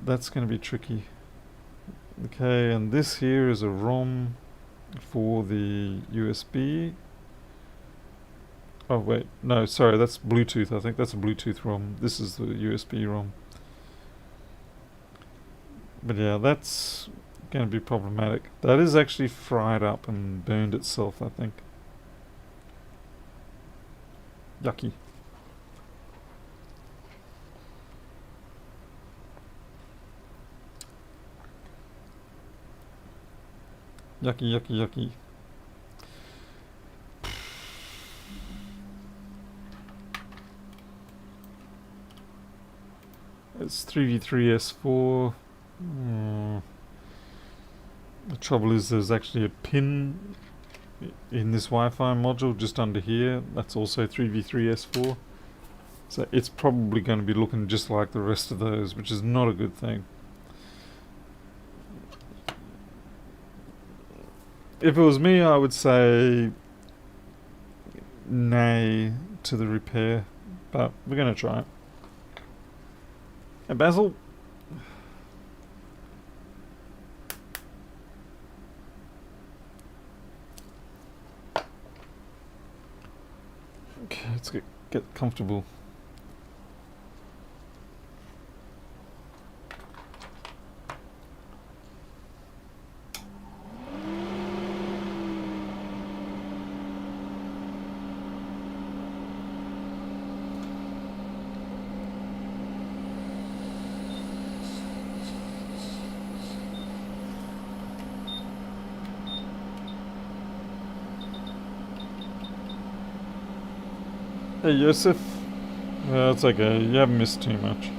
That's going to be tricky. Okay, and this here is a ROM for the USB. Oh wait, no, sorry, that's Bluetooth. I think that's a Bluetooth ROM. This is the USB ROM. But yeah, that's going to be problematic. That is actually fried up and burned itself, I think. Yucky. Yucky, yucky, yucky. It's 3v3S4. The trouble is there's actually a pin in this Wi-Fi module just under here. That's also 3v3S4. So it's probably going to be looking just like the rest of those, which is not a good thing. If it was me, I would say nay to the repair, but we're going to try it. Hey, Basil? Okay, let's get comfortable. Hey Yosef, it's okay, you haven't missed too much.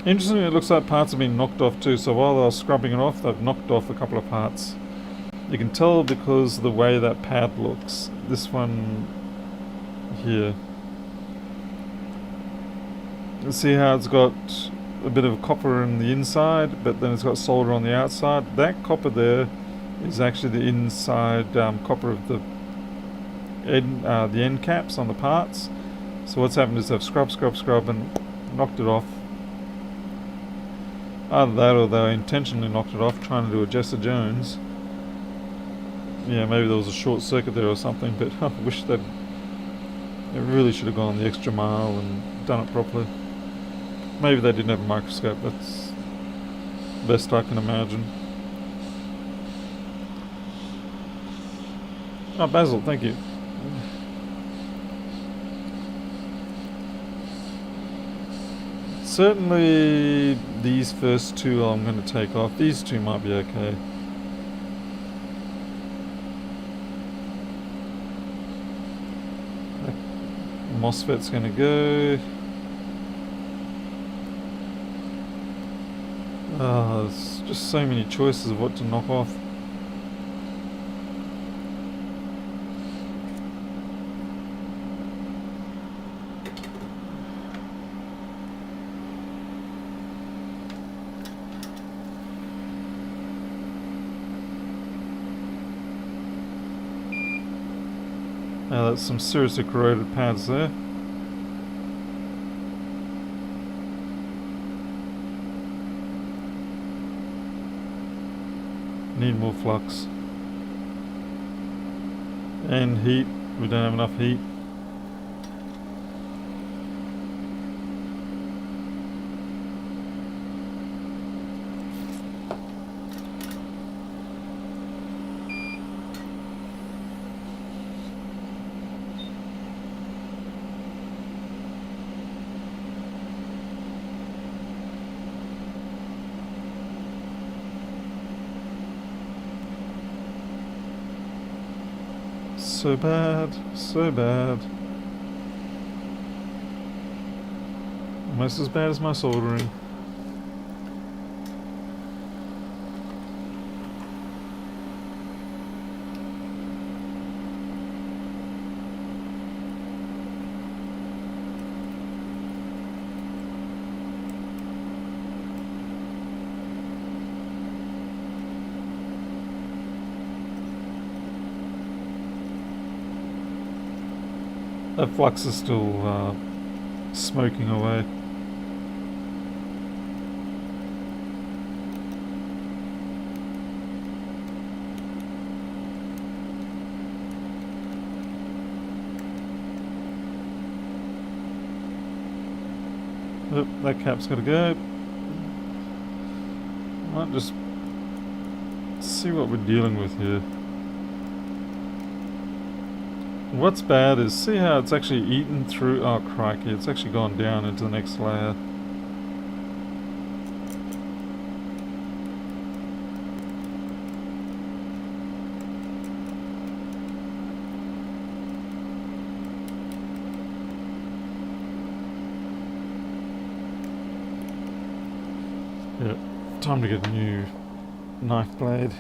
Interestingly, it looks like parts have been knocked off too, so while they were scrubbing it off, they've knocked off a couple of parts. You can tell because of the way that pad looks. This one here. You see how it's got a bit of copper in the inside, but then it's got solder on the outside. That copper there is actually the inside copper of the end caps on the parts. So what's happened is they've scrubbed and knocked it off. Either that or they intentionally knocked it off trying to do a Jester Jones. Yeah, maybe there was a short circuit there or something, but I wish they really should have gone the extra mile and done it properly. Maybe they didn't have a microscope, that's the best I can imagine. Oh, Basil, thank you. Certainly these first two I'm going to take off. These two might be okay. MOSFET's going to go. There's just so many choices of what to knock off. That's some seriously corroded pads there. Need more flux. And heat. We don't have enough heat. So bad, so bad. Almost as bad as my soldering. That flux is still smoking away. Oop, that cap's got to go. Might just see what we're dealing with here. What's bad is, see how it's actually eaten through, oh crikey, it's actually gone down into the next layer. Yeah, time to get a new knife blade.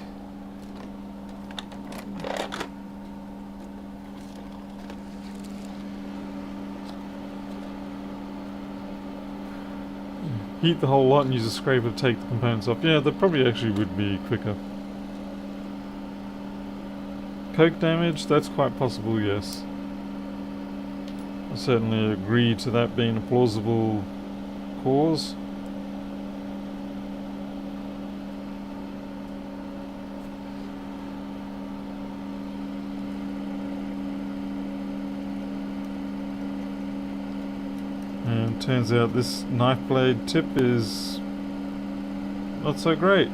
Heat the whole lot and use a scraper to take the components off. Yeah, that probably actually would be quicker. Coke damage? That's quite possible, yes. I certainly agree to that being a plausible cause. And turns out this knife blade tip is not so great.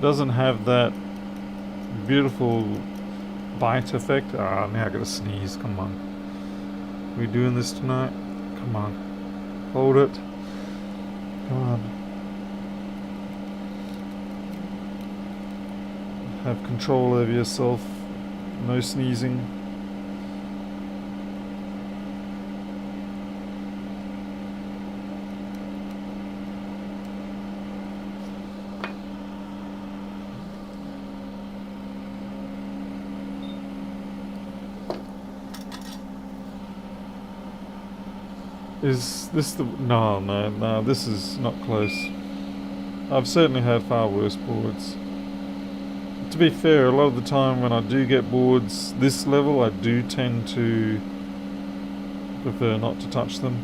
Doesn't have that beautiful bite effect. Ah, now I gotta sneeze. Come on. Are we doing this tonight? Come on. Hold it. Come on. Have control over yourself. No sneezing. Is this the... No, this is not close. I've certainly had far worse boards. To be fair, a lot of the time when I do get boards this level, I do tend to prefer not to touch them.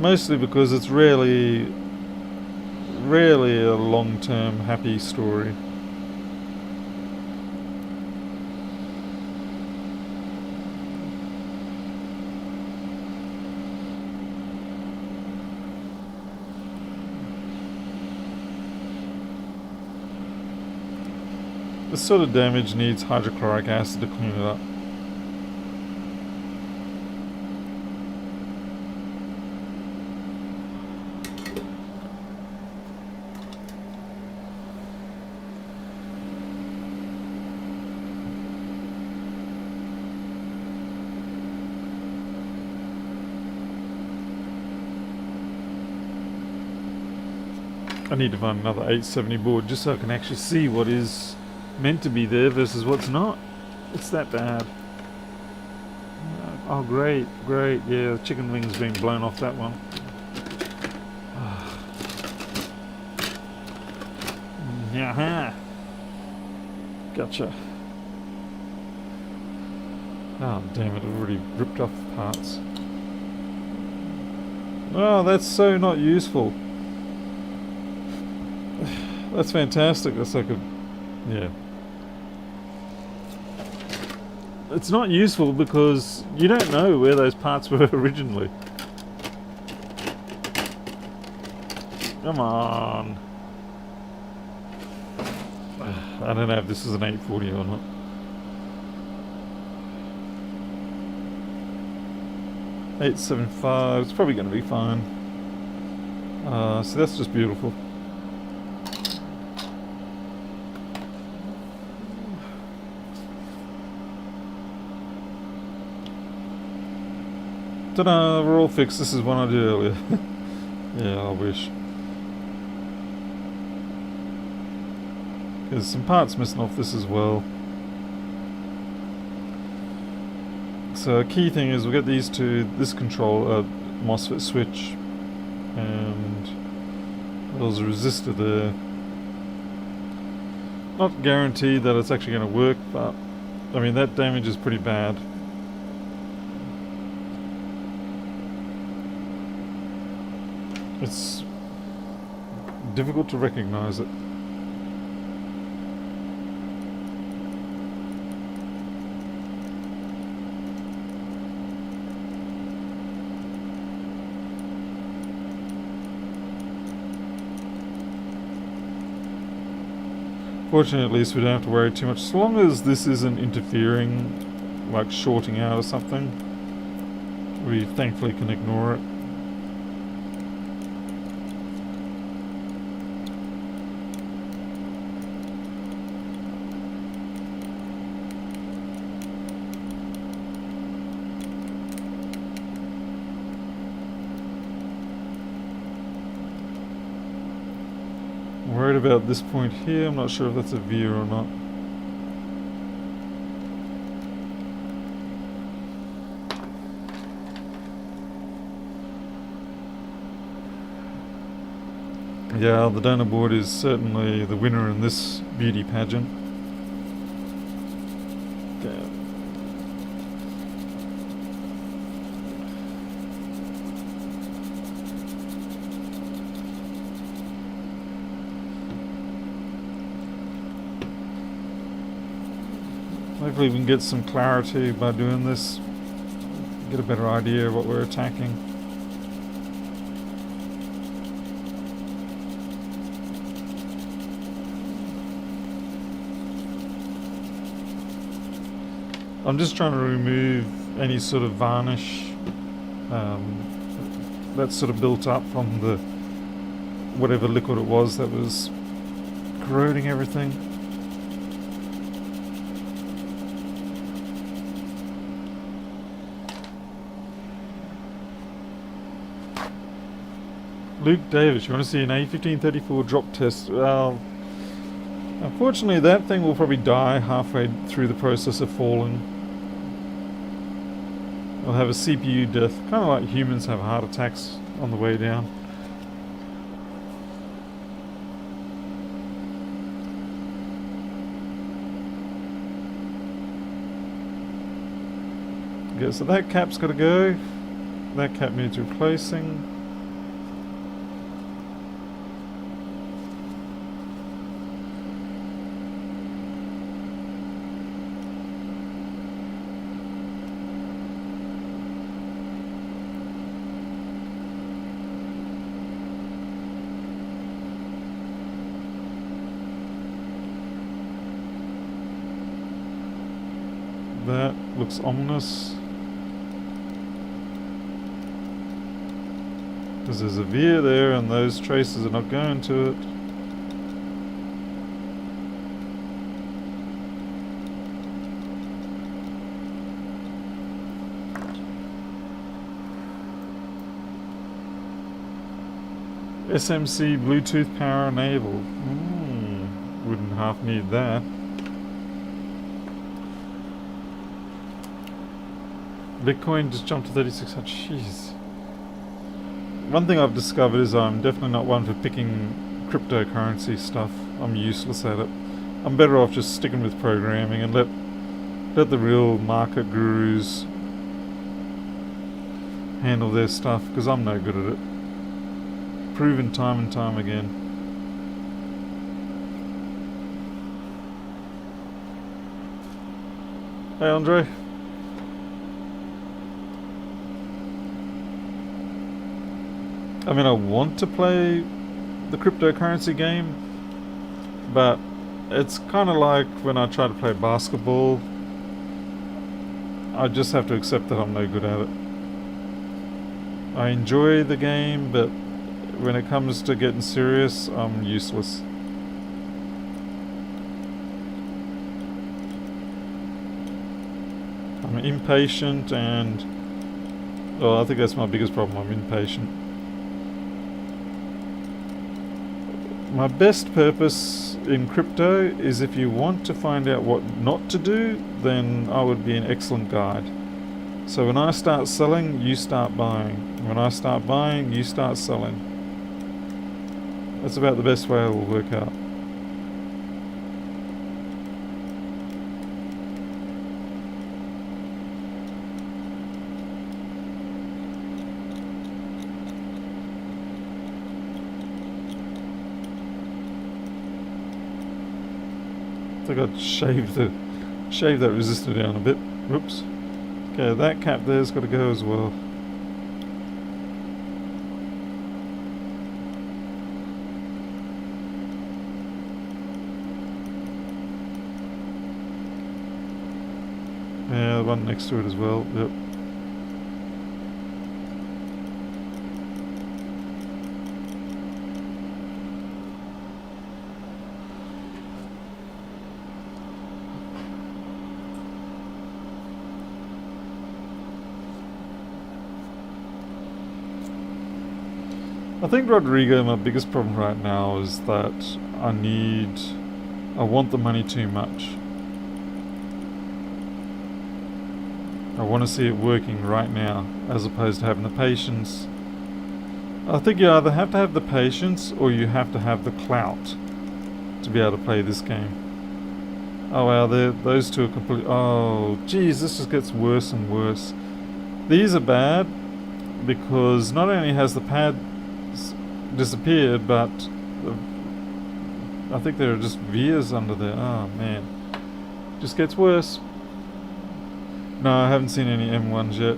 Mostly because it's rarely a long-term happy story. This sort of damage needs hydrochloric acid to clean it up. I need to find another 870 board just so I can actually see what is meant to be there versus what's not. It's that bad. Oh great, yeah, the chicken wings being blown off that one. Yeah. Gotcha. Oh, damn it, I've already ripped off parts. Oh, that's so not useful. That's fantastic. That's like a... yeah. It's not useful because you don't know where those parts were originally. Come on. I don't know if this is an 840 or not. .875, it's probably going to be fine. So that's just beautiful. Ta-da, we're all fixed. This is one I did earlier. Yeah, I wish. There's some parts missing off this as well. So a key thing is we'll get these two, this control, MOSFET switch, and there's a resistor there. Not guaranteed that it's actually going to work, but I mean that damage is pretty bad. It's difficult to recognize it. Fortunately, at least we don't have to worry too much. As long as this isn't interfering, like shorting out or something, we thankfully can ignore it. Worried about this point here. I'm not sure if that's a veer or not. Yeah, the donor board is certainly the winner in this beauty pageant. Yeah. Hopefully we can get some clarity by doing this, get a better idea of what we're attacking. I'm just trying to remove any sort of varnish that's sort of built up from the whatever liquid it was that was corroding everything. Luke Davis, you want to see an A1534 drop test? Well, unfortunately that thing will probably die halfway through the process of falling. It'll have a CPU death, kind of like humans have heart attacks on the way down. Okay, so that cap's got to go. That cap needs replacing. That looks ominous. Because there's a veer there and those traces are not going to it. SMC Bluetooth power enabled. Wouldn't half need that. Bitcoin just jumped to 3600. Jeez. One thing I've discovered is I'm definitely not one for picking cryptocurrency stuff. I'm useless at it. I'm better off just sticking with programming and let the real market gurus handle their stuff, because I'm no good at it. Proven time and time again. Hey Andre. I mean, I want to play the cryptocurrency game, but it's kind of like when I try to play basketball. I just have to accept that I'm no good at it. I enjoy the game, but when it comes to getting serious, I'm useless. I'm impatient and... well, I think that's my biggest problem. I'm impatient. My best purpose in crypto is if you want to find out what not to do, then I would be an excellent guide. So when I start selling, you start buying. When I start buying, you start selling. That's about the best way it will work out. I think I'd shave that resistor down a bit. Whoops. Okay, that cap there's got to go as well. Yeah, the one next to it as well. Yep. I think, Rodrigo, my biggest problem right now is that I want the money too much. I want to see it working right now, as opposed to having the patience. I think you either have to have the patience, or you have to have the clout to be able to play this game. Oh wow, those two are complete... oh, geez, this just gets worse and worse. These are bad, because not only has the pad disappeared, but I think there are just vias under there. Oh man, just gets worse. No, I haven't seen any M1s yet.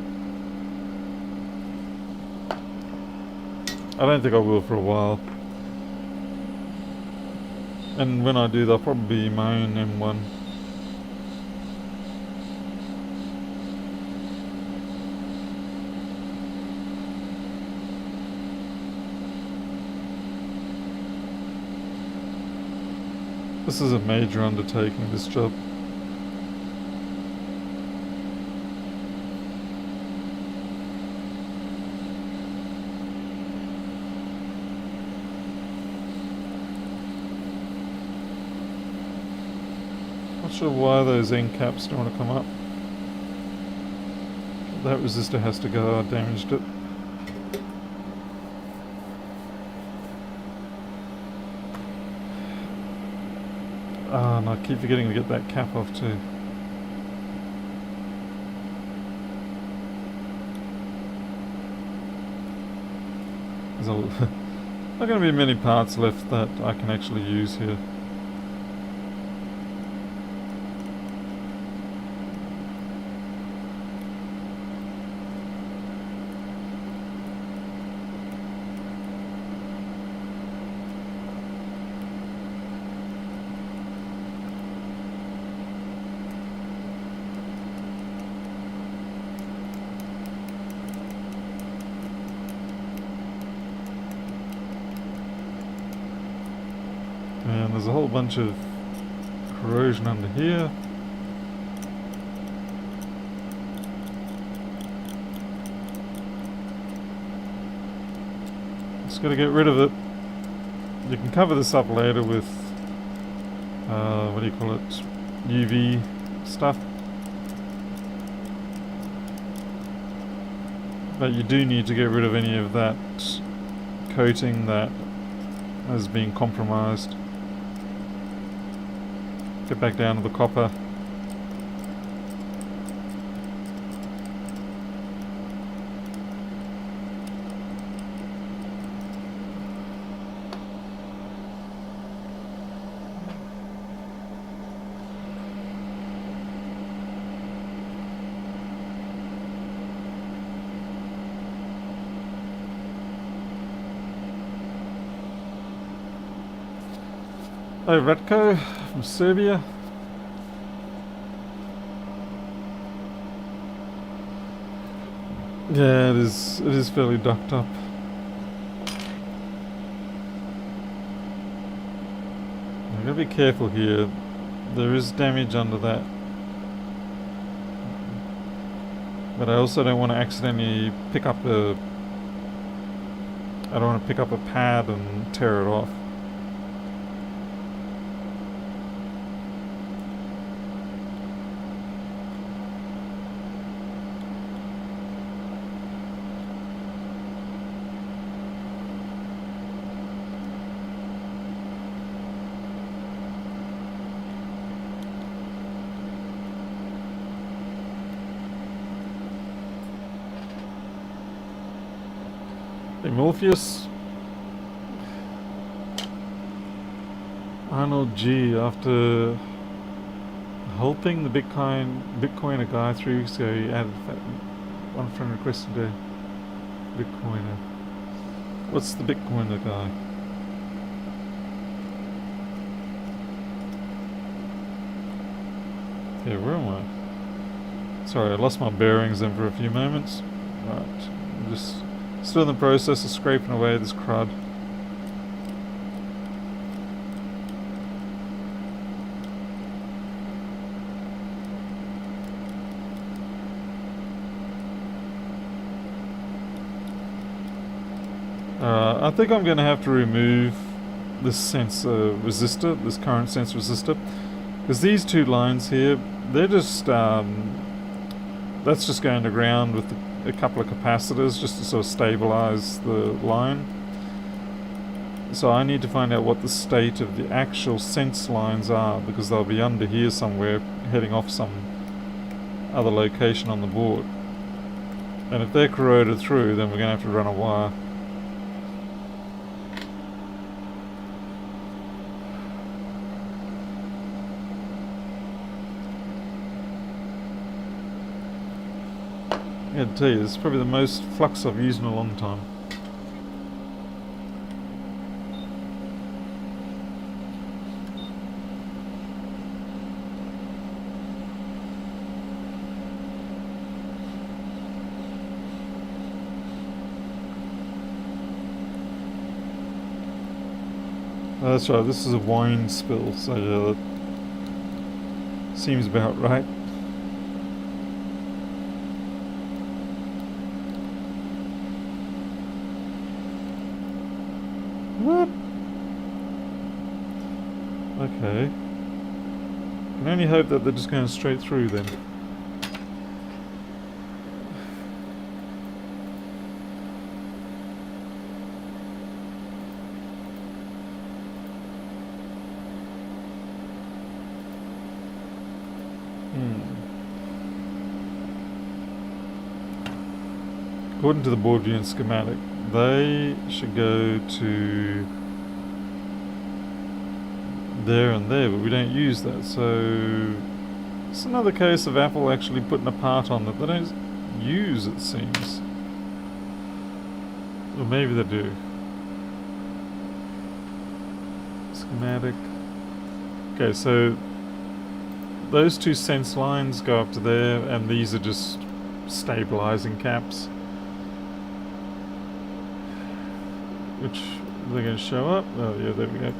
I don't think I will for a while. And when I do, they'll probably be my own M1. This is a major undertaking, this job. Not sure why those end caps don't want to come up. That resistor has to go. I damaged it. Ah, and I keep forgetting to get that cap off too. There's not going to be many parts left that I can actually use here. And there's a whole bunch of corrosion under here. Just got to get rid of it. You can cover this up later with, what do you call it, UV stuff. But you do need to get rid of any of that coating that as being compromised. Get back down to the copper. Hey Ratko from Serbia. Yeah, it is fairly ducked up. I'm gotta be careful here. There is damage under that. But I also don't want to accidentally pick up a... I don't want to pick up a pad and tear it off. Morpheus, Arnold G, after helping the Bitcoiner guy 3 weeks ago, he added one friend requested a Bitcoiner. What's the Bitcoiner guy? Yeah, where am I? Sorry, I lost my bearings then for a few moments. Right, I'm just still in the process of scraping away this crud. I think I'm going to have to remove this sensor resistor, this current sensor resistor, because these two lines here, they're just that's just going to ground with a couple of capacitors just to sort of stabilize the line. So I need to find out what the state of the actual sense lines are, because they'll be under here somewhere, heading off some other location on the board. And if they're corroded through, then we're going to have to run a wire. I gotta tell you, this is probably the most flux I've used in a long time. Oh, that's right, this is a wine spill, so yeah, that seems about right. What? Okay. Can only hope that they're just going straight through then. According to the board view and schematic, they should go to there and there, but we don't use that, so it's another case of Apple actually putting a part on that they don't use, it seems. Or maybe they do. Schematic. Okay, so those two sense lines go up to there, and these are just stabilizing caps. Which they're going to show up. Oh yeah, there we go.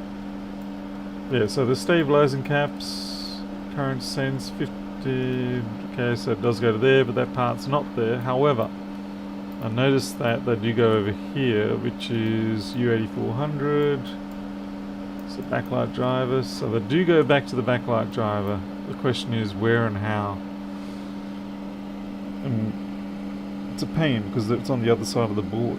Yeah, so the stabilizing caps, current sense 50. Okay, so it does go to there, but that part's not there. However, I noticed that they do go over here, which is U8400. It's a backlight driver, so they do go back to the backlight driver. The question is where and how. And it's a pain because it's on the other side of the board.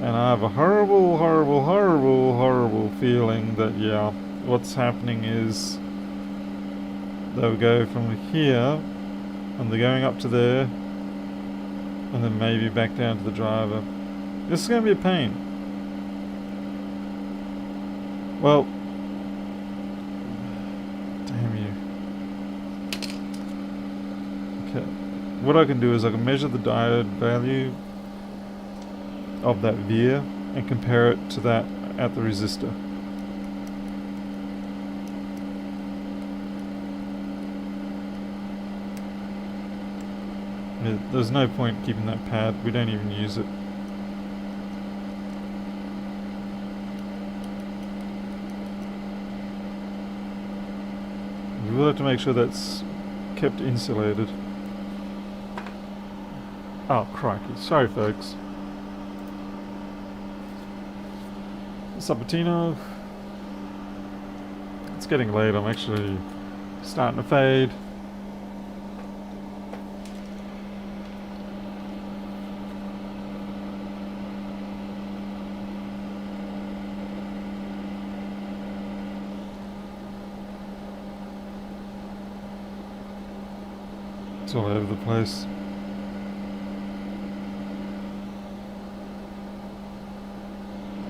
And I have a horrible, horrible, horrible, horrible feeling that, yeah, what's happening is they'll go from here and they're going up to there and then maybe back down to the driver. This is going to be a pain. Well, damn you. Okay. What I can do is I can measure the diode value of that veer and compare it to that at the resistor. There's no point keeping that pad, we don't even use it. We will have to make sure that's kept insulated. Oh crikey, sorry folks. Sabatino. It's getting late, I'm actually starting to fade. It's all over the place.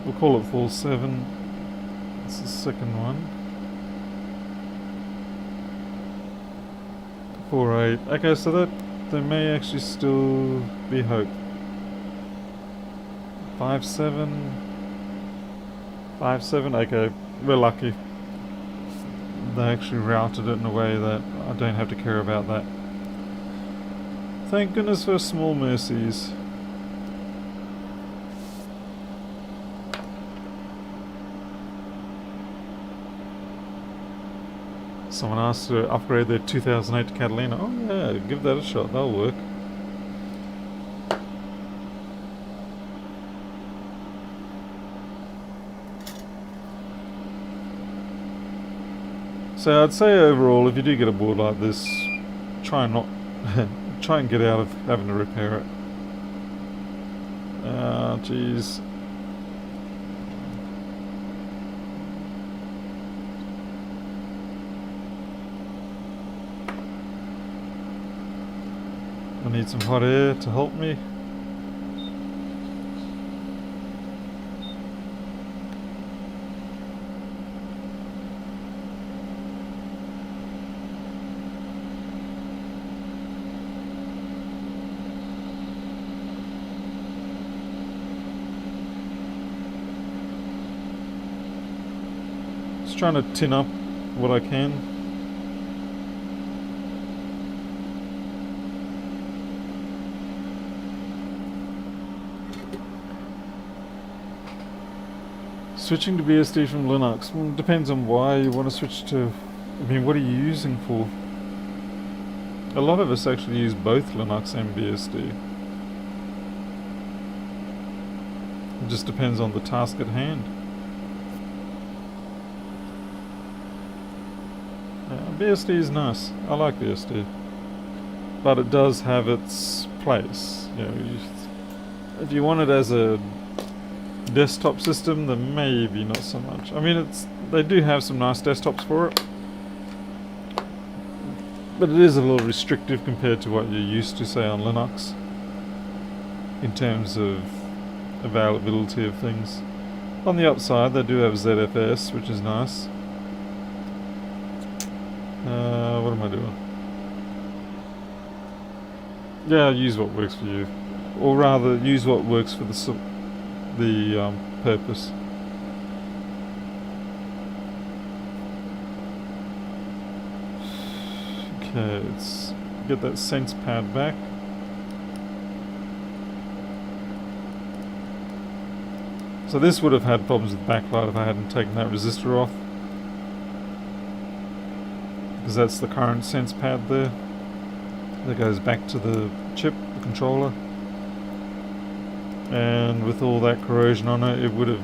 We'll call it 4.7. It's the second one. 4.8. Okay, so that there may actually still be hope. 5.7. 5.7. Okay, we're lucky. They actually routed it in a way that I don't have to care about that. Thank goodness for small mercies. Someone asked to upgrade their 2008 to Catalina. Oh yeah, give that a shot, that'll work. So I'd say overall, if you do get a board like this, try and not try and get out of having to repair it. Ah, jeez. I need some hot air to help me. Just trying to tin up what I can. Switching to BSD from Linux. Well, it depends on why you want to switch to... I mean, what are you using for? A lot of us actually use both Linux and BSD. It just depends on the task at hand. BSD is nice. I like BSD. But it does have its place. You know, if you want it as a desktop system, then maybe not so much. I mean, they do have some nice desktops for it, but it is a little restrictive compared to what you're used to, say, on Linux, in terms of availability of things. On the upside, they do have ZFS, which is nice. What am I doing? Yeah, use what works for you, or rather, use what works for the purpose. Okay, let's get that sense pad back. So this would have had problems with backlight if I hadn't taken that resistor off, because that's the current sense pad there that goes back to the chip, the controller. And with all that corrosion on it, it would have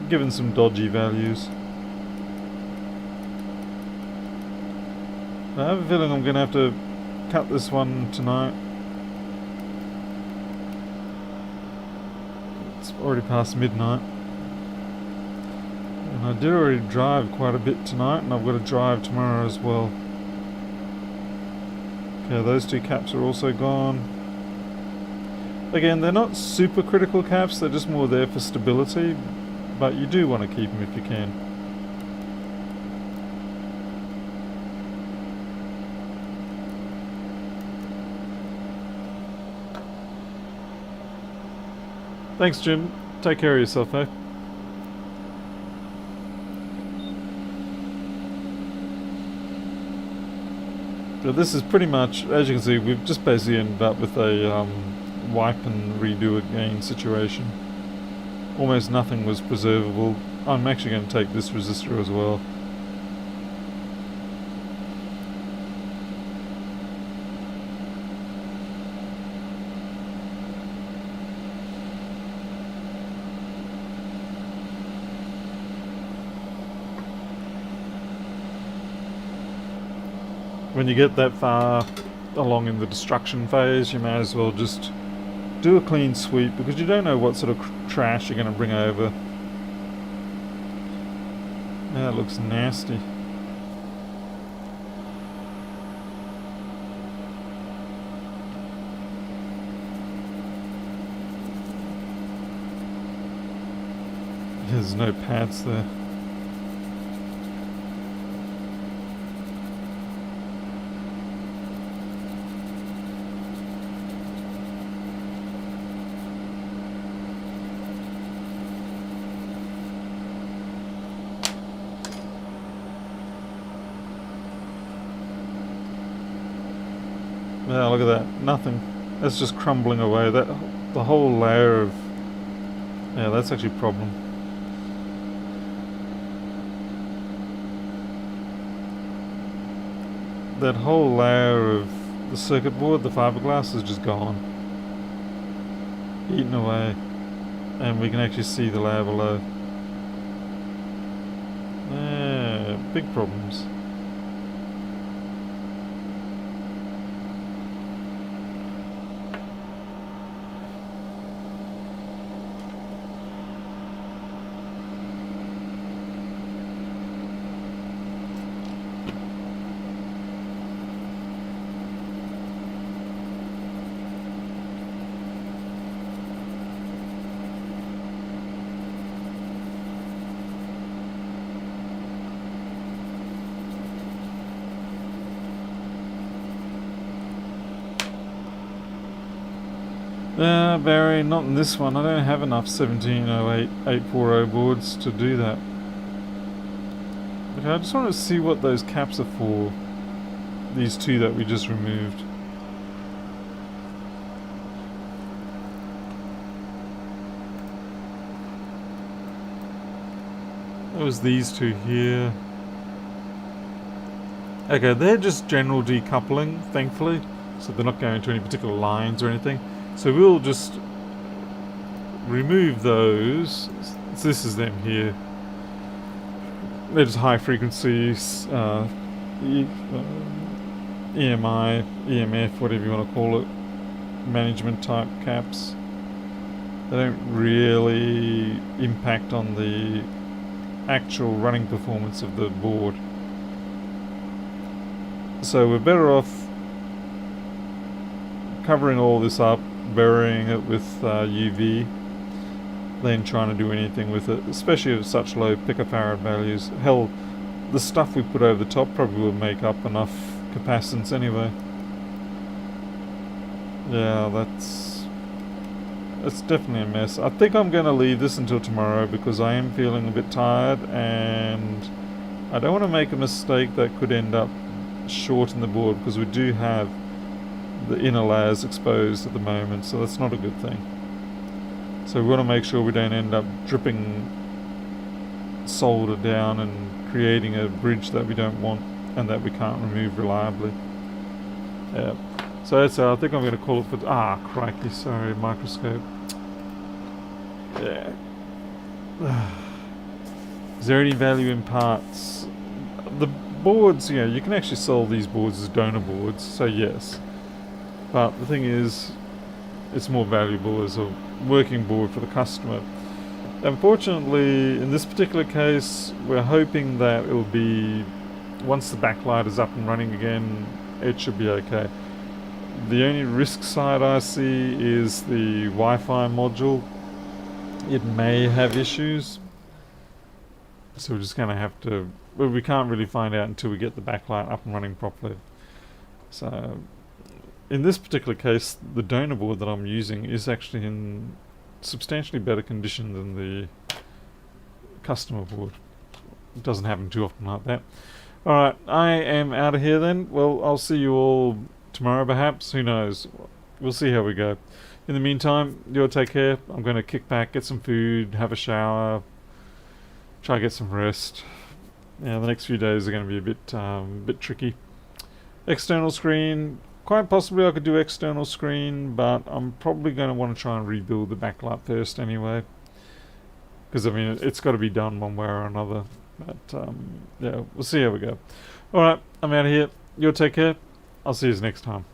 given some dodgy values. I have a feeling I'm going to have to cut this one tonight. already past midnight. And I did already drive quite a bit tonight, and I've got to drive tomorrow as well. Okay, those two caps are also gone. Again, they're not super critical caps, they're just more there for stability, but you do want to keep them if you can. Thanks, Jim. Take care of yourself, eh? So this is pretty much, as you can see, we've just basically ended up with a wipe and redo again situation. Almost nothing was preservable. I'm actually going to take this resistor as well. When you get that far along in the destruction phase, you may as well just do a clean sweep, because you don't know what sort of trash you're going to bring over. That looks nasty. There's no pads there. Yeah, look at that. Nothing. That's just crumbling away. That the whole layer of... Yeah, that's actually a problem. That whole layer of the circuit board, the fiberglass, is just gone. Eaten away. And we can actually see the layer below. Yeah, big problems. Barry, not in this one. I don't have enough 1708 840 boards to do that. Okay, I just want to see what those caps are for. These two that we just removed. That was these two here. Okay, they're just general decoupling, thankfully. So they're not going to any particular lines or anything. So we'll just remove those. So this is them here. They're just high frequencies, EMI, EMF, whatever you want to call it, management type caps. They don't really impact on the actual running performance of the board. So we're better off covering all this up, burying it with UV, than trying to do anything with it, especially at such low picofarad values. Hell, the stuff we put over the top probably will make up enough capacitance anyway. Yeah, that's definitely a mess. I think I'm going to leave this until tomorrow because I am feeling a bit tired, and I don't want to make a mistake that could end up shorting the board, because we do have the inner layers exposed at the moment, so that's not a good thing. So we want to make sure we don't end up dripping solder down and creating a bridge that we don't want and that we can't remove reliably. Yeah. So that's I think I'm going to call it for... crikey, sorry, microscope. Yeah. Is there any value in parts? The boards, you can actually sell these boards as donor boards, so yes. But the thing is, it's more valuable as a working board for the customer. Unfortunately, in this particular case, we're hoping that it'll be, once the backlight is up and running again, it should be okay. The only risk side I see is the Wi-Fi module. It may have issues, so we're just going to have to, well, we can't really find out until we get the backlight up and running properly. So in this particular case, the donor board that I'm using is actually in substantially better condition than the customer board. It doesn't happen too often like that. Alright, I am out of here then. Well, I'll see you all tomorrow perhaps. Who knows? We'll see how we go. In the meantime, you all take care. I'm going to kick back, get some food, have a shower, try to get some rest. Yeah, the next few days are going to be a bit tricky. External screen, quite possibly I could do external screen, but I'm probably going to want to try and rebuild the backlight first anyway. Because, I mean, it's got to be done one way or another. But, yeah, we'll see how we go. Alright, I'm out of here. You all take care. I'll see you next time.